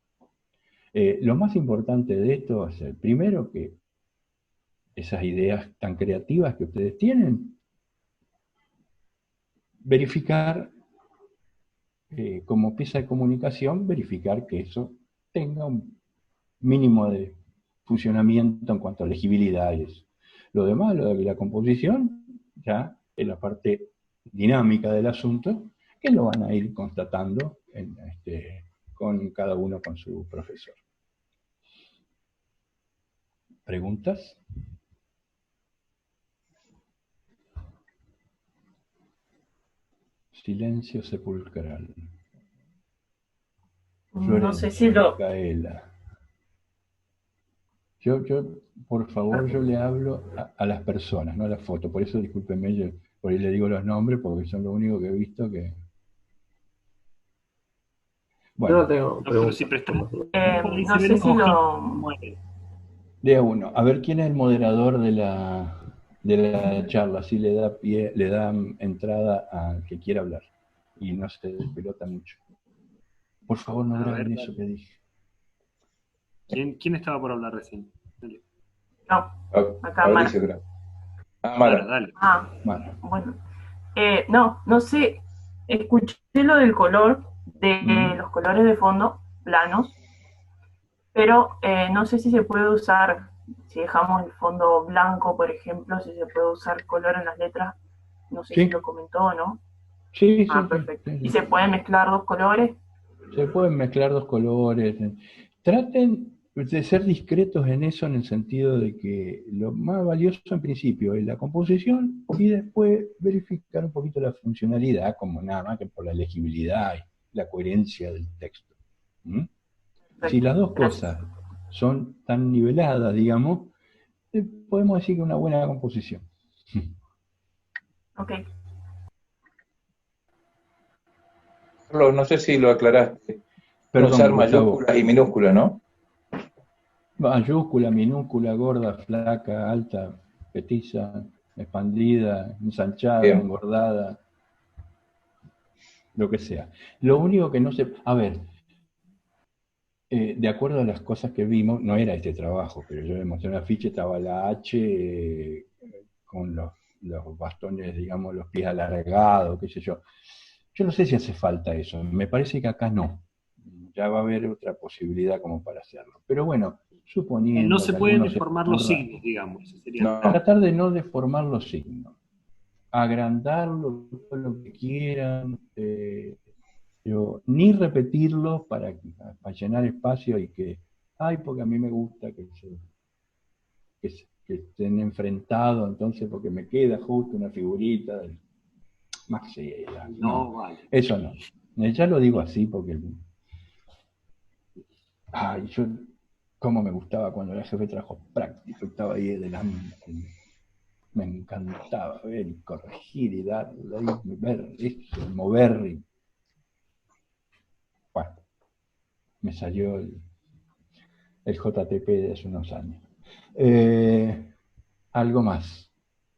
Lo más importante de esto es, primero, que esas ideas tan creativas que ustedes tienen, verificar, como pieza de comunicación, verificar que eso tenga un mínimo de funcionamiento en cuanto a legibilidad y eso. Lo demás, lo de la composición, ya es la parte dinámica del asunto, que lo van a ir constatando con cada uno con su profesor. ¿Preguntas? Silencio sepulcral. No sé si lo... Micaela. Yo, por favor, yo le hablo a las personas, no a las fotos. Por eso, discúlpenme, yo por ahí le digo los nombres porque son lo único que he visto que... Bueno. Yo no tengo preguntas. no sé si lo... De a uno. A ver quién es el moderador de la charla, si le da pie, le da entrada al que quiera hablar. Y no se despelota mucho. Por favor, no graben eso que dije. ¿Quién estaba por hablar recién? Dale. No, acá Mara. Mara, dale. Mara. Bueno. No sé, escuché lo del color, de los colores de fondo, planos, pero no sé si se puede usar, si dejamos el fondo blanco, por ejemplo, si se puede usar color en las letras, no sé si lo comentó o no. Sí, perfecto. Sí. ¿Y se pueden mezclar dos colores? Se pueden mezclar dos colores. Traten de ser discretos en eso, en el sentido de que lo más valioso en principio es la composición y después verificar un poquito la funcionalidad, como nada más que por la legibilidad y la coherencia del texto. Si las dos cosas son tan niveladas, digamos, podemos decir que una buena composición. Ok. Carlos, no sé si lo aclaraste. No Perdón, usar Gustavo. mayúsculas y minúsculas, ¿no? Mayúscula, minúscula, gorda, flaca, alta, petiza, expandida, ensanchada, Bien. engordada, lo que sea. Lo único que no se... A ver, de acuerdo a las cosas que vimos, no era este trabajo, pero yo le mostré una ficha, estaba la H con los bastones, digamos, los pies alargados, qué sé yo. Yo no sé si hace falta eso, me parece que acá no. Ya va a haber otra posibilidad como para hacerlo. Pero bueno, No suponiendo se que pueden alguno se deformar los ocurra, signos, digamos. Ese sería. No. tratar de no deformar los signos, agrandarlo todo lo que quieran, pero ni repetirlos para llenar espacio y que, ay, porque a mí me gusta que estén enfrentados, entonces porque me queda justo una figurita del Maxela. No, No, vale. eso no. Ya lo digo así porque, ay, yo, cómo me gustaba cuando era jefe de trabajo práctico, estaba ahí delante. Me encantaba ver y corregir y darle y ver eso, mover. Bueno, me salió el JTP de hace unos años. Algo más.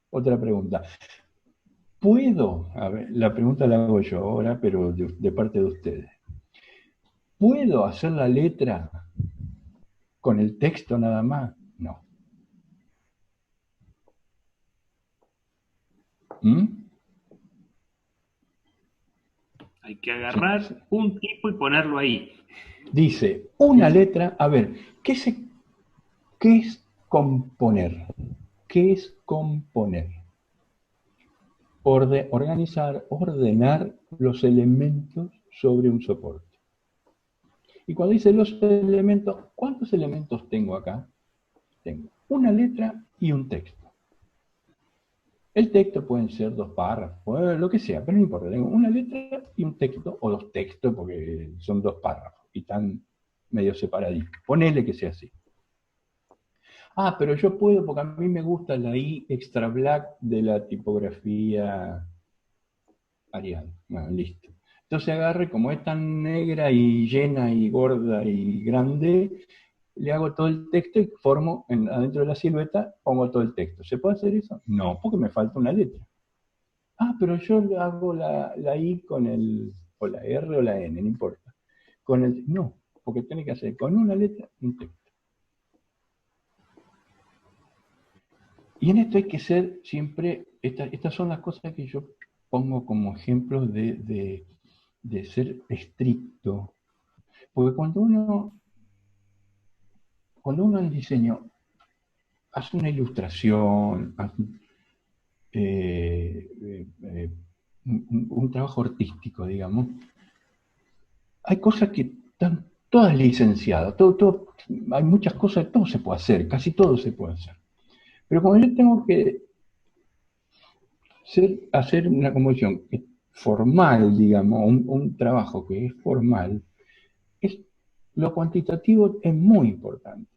Otra pregunta. ¿Puedo? A ver, la pregunta la hago yo ahora, pero de parte de ustedes. ¿Puedo hacer la letra con el texto nada más? No. ¿Mm? Hay que agarrar un tipo y ponerlo ahí. Dice, una letra, a ver, ¿qué es componer? ¿Qué es componer? Organizar, ordenar los elementos sobre un soporte. Y cuando dice los elementos, ¿cuántos elementos tengo acá? Tengo una letra y un texto. El texto pueden ser 2 párrafos, lo que sea, pero no importa. Tengo una letra y un texto, o 2 textos, porque son 2 párrafos y están medio separaditos. Ponele que sea así. Ah, pero yo puedo, porque a mí me gusta la I extra black de la tipografía Arial. Bueno, listo. Entonces agarre, como es tan negra y llena y gorda y grande, le hago todo el texto y formo, adentro de la silueta, pongo todo el texto. ¿Se puede hacer eso? No, porque me falta una letra. Ah, pero yo le hago la I con o la R o la N, no importa. No, porque tiene que hacer con una letra un texto. Y en esto hay que ser siempre, estas son las cosas que yo pongo como ejemplos de ser estricto. Porque cuando uno en diseño hace una ilustración, un trabajo artístico, digamos, hay cosas que están todas licenciadas, hay muchas cosas, todo se puede hacer, casi todo se puede hacer. Pero cuando yo tengo que hacer una composición formal, digamos, un trabajo que es formal, lo cuantitativo es muy importante.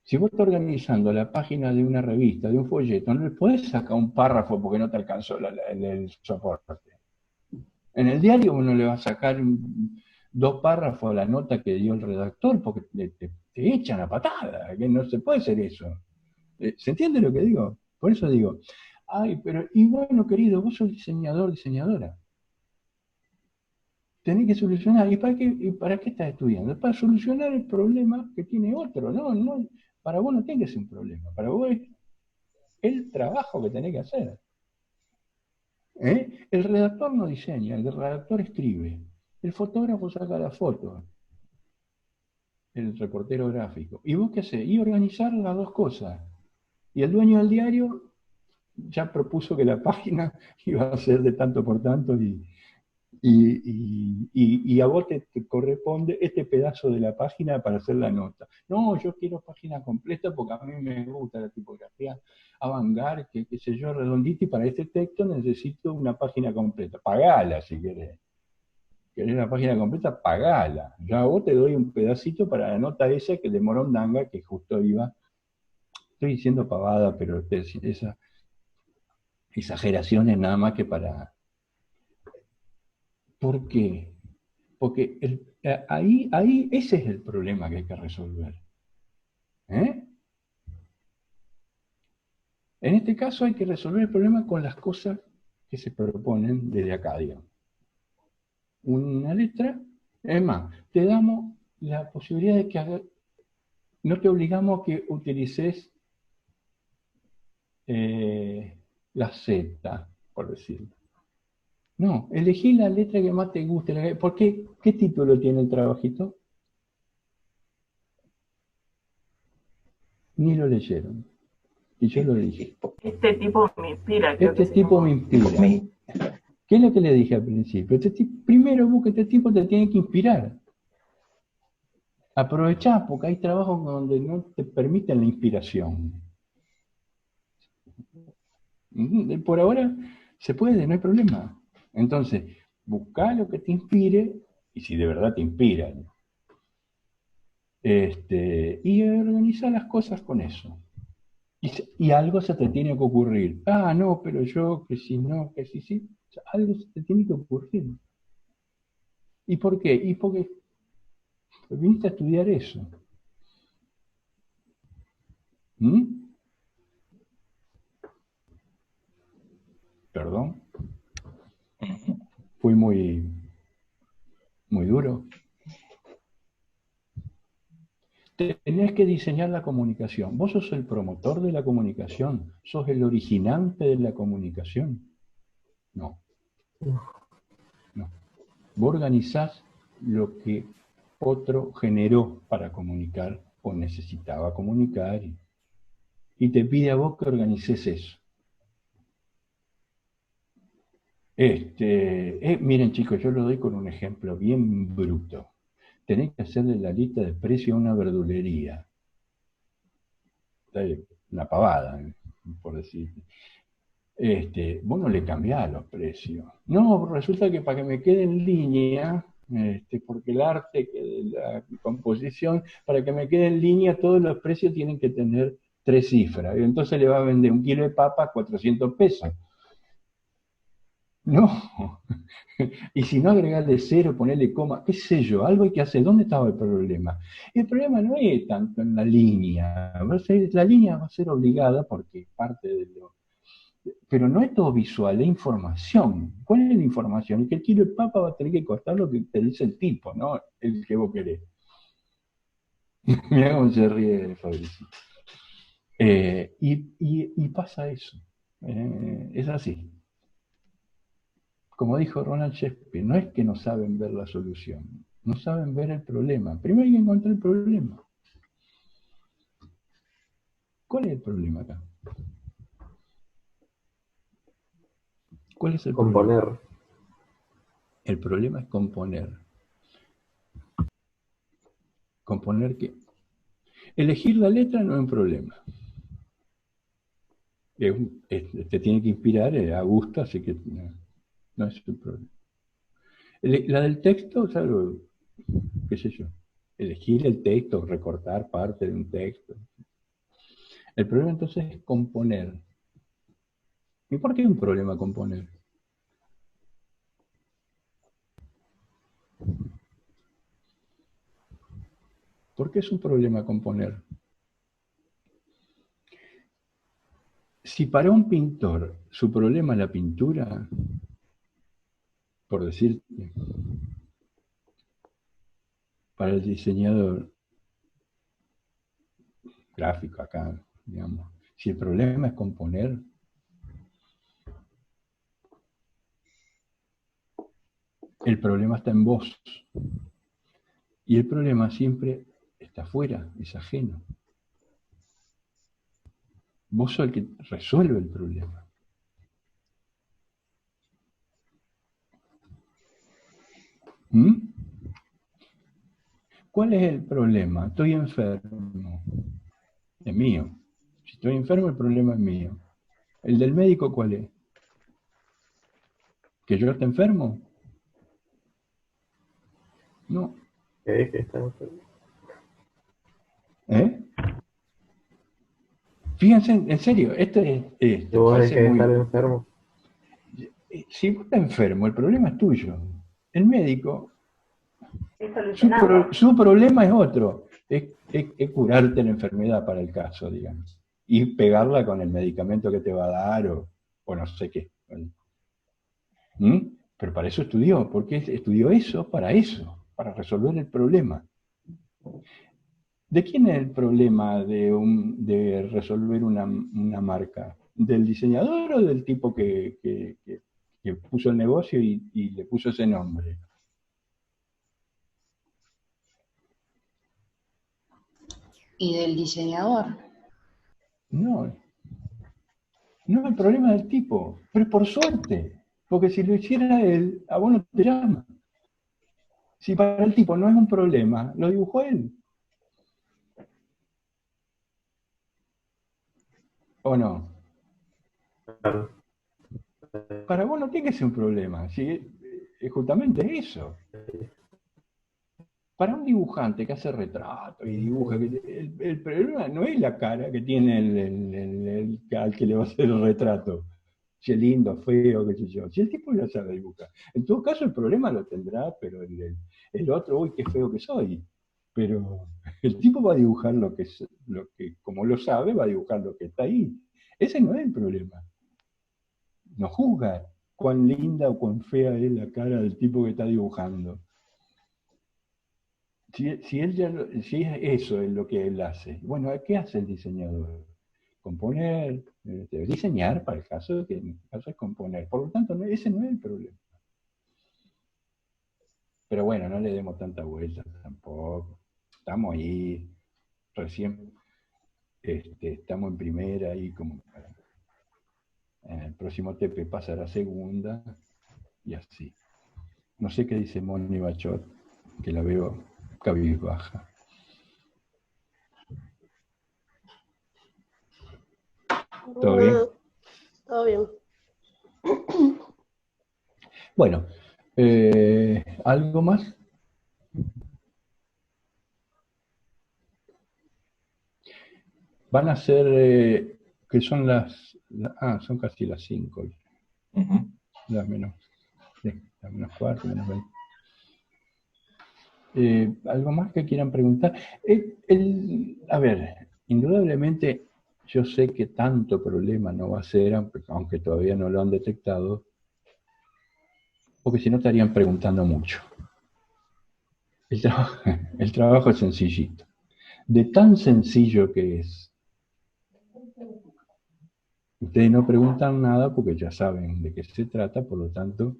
Si vos estás organizando la página de una revista, de un folleto, no le podés sacar un párrafo porque no te alcanzó el soporte. En el diario uno le va a sacar 2 párrafos a la nota que dio el redactor porque te echan a patada, que no se puede hacer eso. ¿Se entiende lo que digo? Por eso digo, ay, pero, y bueno, querido, vos sos diseñador, diseñadora. Tenés que solucionar. ¿Y para qué estás estudiando? Es para solucionar el problema que tiene otro. No, para vos no tiene que ser un problema. Para vos es el trabajo que tenés que hacer. El redactor no diseña, el redactor escribe. El fotógrafo saca la foto. El reportero gráfico. ¿Y vos qué hacés? Y organizar las 2 cosas. Y el dueño del diario ya propuso que la página iba a ser de tanto por tanto y a vos te corresponde este pedazo de la página para hacer la nota. No, yo quiero página completa porque a mí me gusta la tipografía avant-garde, qué sé yo, redondita, y para este texto necesito una página completa. Pagala si querés. ¿Querés la página completa? Pagala. Yo a vos te doy un pedacito para la nota esa que de Morondanga, que justo iba. Estoy diciendo pavada, pero esa exageración es nada más que para ¿Por qué? Porque ese es el problema que hay que resolver. ¿Eh? En este caso hay que resolver el problema con las cosas que se proponen desde acá, digamos. Una letra, es más, te damos la posibilidad de que no te obligamos a que utilices la Z, por decirlo. No, elegí la letra que más te guste. ¿Por qué? ¿Qué título tiene el trabajito? Ni lo leyeron. Y yo lo dije. Este tipo me inspira, creo Este que se tipo llama. me inspira. ¿Qué es lo que le dije al principio? Primero busca este tipo, te tiene que inspirar. Aprovechá, porque hay trabajos donde no te permiten la inspiración. Por ahora se puede, no hay problema. Entonces, buscá lo que te inspire, y si de verdad te inspira, y organizá las cosas con eso. Y algo se te tiene que ocurrir. Ah, no, pero yo, que si no, que si sí. O sea, algo se te tiene que ocurrir. ¿Y por qué? Y porque viniste a estudiar eso. ¿Mm? ¿Perdón? Fui muy duro. Tenés que diseñar la comunicación. Vos sos el promotor de la comunicación. Sos el originante de la comunicación. No. No. Vos organizás lo que otro generó para comunicar o necesitaba comunicar y te pide a vos que organices eso. Miren chicos, yo lo doy con un ejemplo bien bruto. Tenés que hacerle la lista de precios a una verdulería. Una pavada, por decir. Vos no le cambiás los precios. No, resulta que para que me quede en línea, porque el arte, la composición, para que me quede en línea, todos los precios tienen que tener 3 cifras. Y entonces le va a vender 1 kilo de papa a 400 pesos. No. Y si no, agregarle 0, ponerle coma, qué sé yo, algo hay que hacer. ¿Dónde estaba el problema? El problema no es tanto en la línea. La línea va a ser obligada porque parte de lo... Pero no es todo visual, es información. ¿Cuál es la información? Que el kilo de papa va a tener que costar lo que te dice el tipo, no el que vos querés. Mirá cómo se ríe Fabricio. Y pasa eso. Es así. Como dijo Ronald Shakespeare, no es que no saben ver la solución, no saben ver el problema. Primero hay que encontrar el problema. ¿Cuál es el problema acá? ¿Cuál es el Componer. problema? El problema es componer. ¿Componer qué? Elegir la letra no es un problema. Te tiene que inspirar a gusto, así que no es un problema. La del texto es algo, qué sé yo, elegir el texto, recortar parte de un texto. El problema entonces es componer. ¿Y por qué es un problema componer? ¿Por qué es un problema componer? Si para un pintor su problema es la pintura, por decir, para el diseñador gráfico acá, digamos, si el problema es componer, el problema está en vos. Y el problema siempre está afuera, es ajeno. Vos sos el que resuelve el problema. ¿Mm? ¿Cuál es el problema? Estoy enfermo. Es mío. Si estoy enfermo, el problema es mío. ¿El del médico cuál es? ¿Que yo esté enfermo? No. Que está enfermo. Fíjense, en serio, esto Vos parece que muy... estar enfermo. Si vos estás enfermo, el problema es tuyo. El médico, Es solucionado. su problema es otro, es curarte la enfermedad para el caso, digamos, y pegarla con el medicamento que te va a dar o no sé qué. ¿Mm? Pero para eso estudió, porque estudió eso, para resolver el problema. ¿De quién es el problema de resolver una marca? ¿Del diseñador o del tipo que puso el negocio y le puso ese nombre? Y del diseñador. No, no, el problema del tipo, pero por suerte, porque si lo hiciera él, a vos no te llama. Si para el tipo no es un problema, lo dibujó él. ¿O no? Claro. Para vos no tiene que ser un problema, ¿sí? Es justamente eso. Para un dibujante que hace retratos y dibuja, el problema no es la cara que tiene al que le va a hacer el retrato. Si es lindo, feo, qué sé yo. Si el tipo ya sabe dibujar. En todo caso, el problema lo tendrá, pero el otro, uy, qué feo que soy. Pero el tipo va a dibujar lo que, como lo sabe, va a dibujar lo que está ahí. Ese no es el problema. No juzga cuán linda o cuán fea es la cara del tipo que está dibujando. Si eso es lo que él hace, bueno, ¿qué hace el diseñador? Componer, diseñar para el caso que en este caso es componer. Por lo tanto, ese no es el problema. Pero bueno, no le demos tanta vuelta tampoco. Estamos ahí, recién estamos en primera y como en el próximo TP pasará a segunda y así. No sé qué dice Moni Bachot, que la veo cabizbaja. ¿Todo bien? Todo bien. Bueno, ¿algo más? Van a ser, que son son casi las 5. Las menos cuarto, menos 20. ¿Algo más que quieran preguntar? A ver, indudablemente yo sé que tanto problema no va a ser, aunque todavía no lo han detectado, porque si no estarían preguntando mucho. El trabajo es sencillito. De tan sencillo que es, ustedes no preguntan nada porque ya saben de qué se trata, por lo tanto,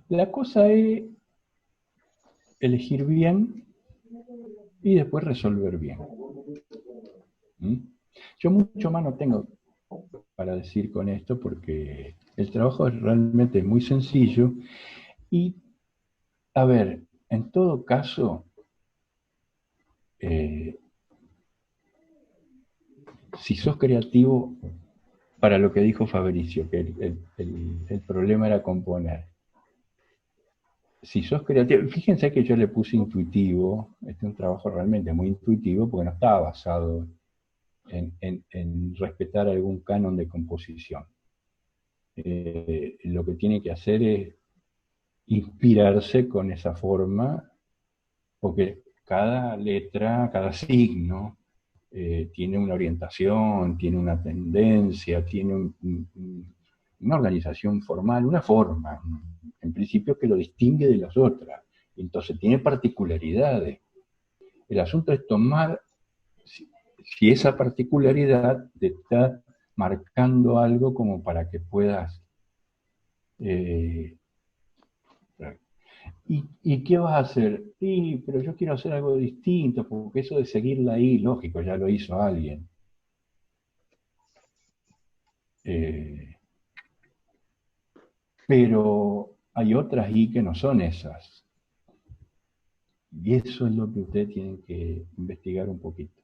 la cosa es elegir bien y después resolver bien. Yo mucho más no tengo para decir con esto porque el trabajo es realmente muy sencillo y, a ver, en todo caso, si sos creativo, para lo que dijo Fabricio, que el problema era componer. Si sos creativo, fíjense que yo le puse intuitivo, este es un trabajo realmente muy intuitivo porque no estaba basado en respetar algún canon de composición. Lo que tiene que hacer es inspirarse con esa forma, porque cada letra, cada signo, tiene una orientación, tiene una tendencia, tiene una organización formal, una forma, en principio que lo distingue de las otras. Entonces tiene particularidades. El asunto es tomar, si esa particularidad te está marcando algo como para que puedas... ¿Y qué vas a hacer? Sí, pero yo quiero hacer algo distinto, porque eso de seguirla ahí, lógico, ya lo hizo alguien. Pero hay otras I que no son esas. Y eso es lo que ustedes tienen que investigar un poquito.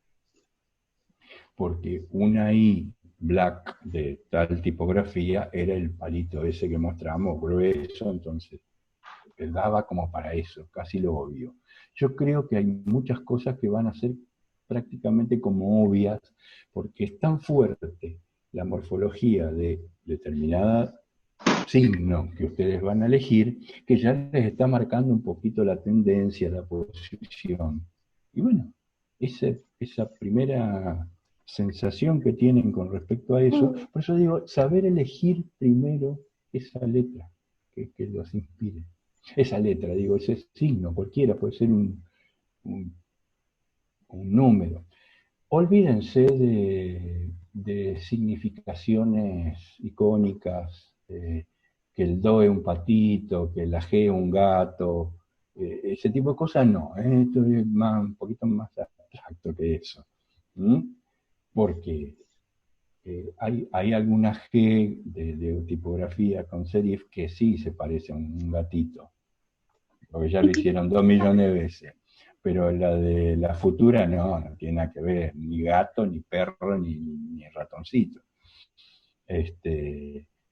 Porque una I black de tal tipografía era el palito ese que mostramos, grueso, entonces daba como para eso, casi lo obvio. Yo creo que hay muchas cosas que van a ser prácticamente como obvias, porque es tan fuerte la morfología de determinada signo que ustedes van a elegir, que ya les está marcando un poquito la tendencia, la posición. Y bueno, esa primera sensación que tienen con respecto a eso, por eso digo, saber elegir primero esa letra que los inspire. Esa letra, digo, ese signo, cualquiera, puede ser un, un número. Olvídense de significaciones icónicas, que el do es un patito, que la G es un gato, ese tipo de cosas no, esto es un poquito más abstracto que eso. ¿Mm? Porque hay alguna G de tipografía con serif que sí se parece a un gatito, porque ya lo hicieron 2 millones de veces. Pero la de la futura no tiene nada que ver, ni gato, ni perro, ni ratoncito.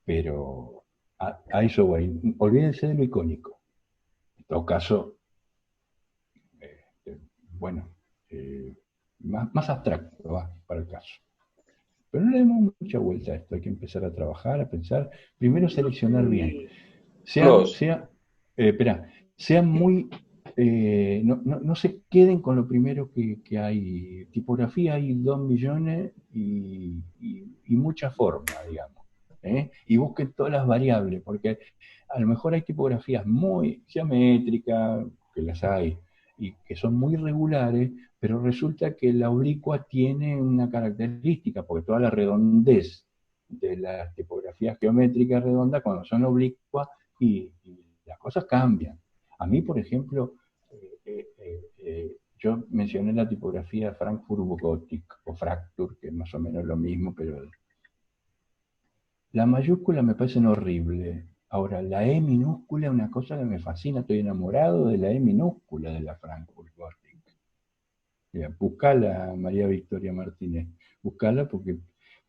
Pero a eso voy. Olvídense de lo icónico. En todo caso, bueno, más abstracto va para el caso. Pero no le demos mucha vuelta a esto, hay que empezar a trabajar, a pensar, primero seleccionar bien. Sean muy, no se queden con lo primero que hay. Tipografía hay 2 millones y muchas formas, digamos. Y busquen todas las variables, porque a lo mejor hay tipografías muy geométricas, que las hay, y que son muy regulares, pero resulta que la oblicua tiene una característica, porque toda la redondez de las tipografías geométricas redondas, cuando son oblicuas, y las cosas cambian. A mí, por ejemplo, yo mencioné la tipografía Frankfurt Gothic o Fracture, que es más o menos lo mismo, pero la mayúscula me parecen horrible. Ahora, la E minúscula es una cosa que me fascina, estoy enamorado de la E minúscula de la Frankfurt Gothic. Buscala, María Victoria Martínez, buscala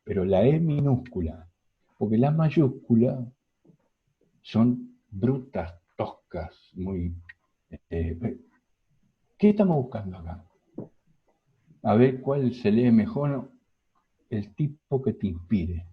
pero la E minúscula, porque las mayúsculas son brutas, toscas, muy... ¿qué estamos buscando acá? A ver cuál se lee mejor, el tipo que te inspire.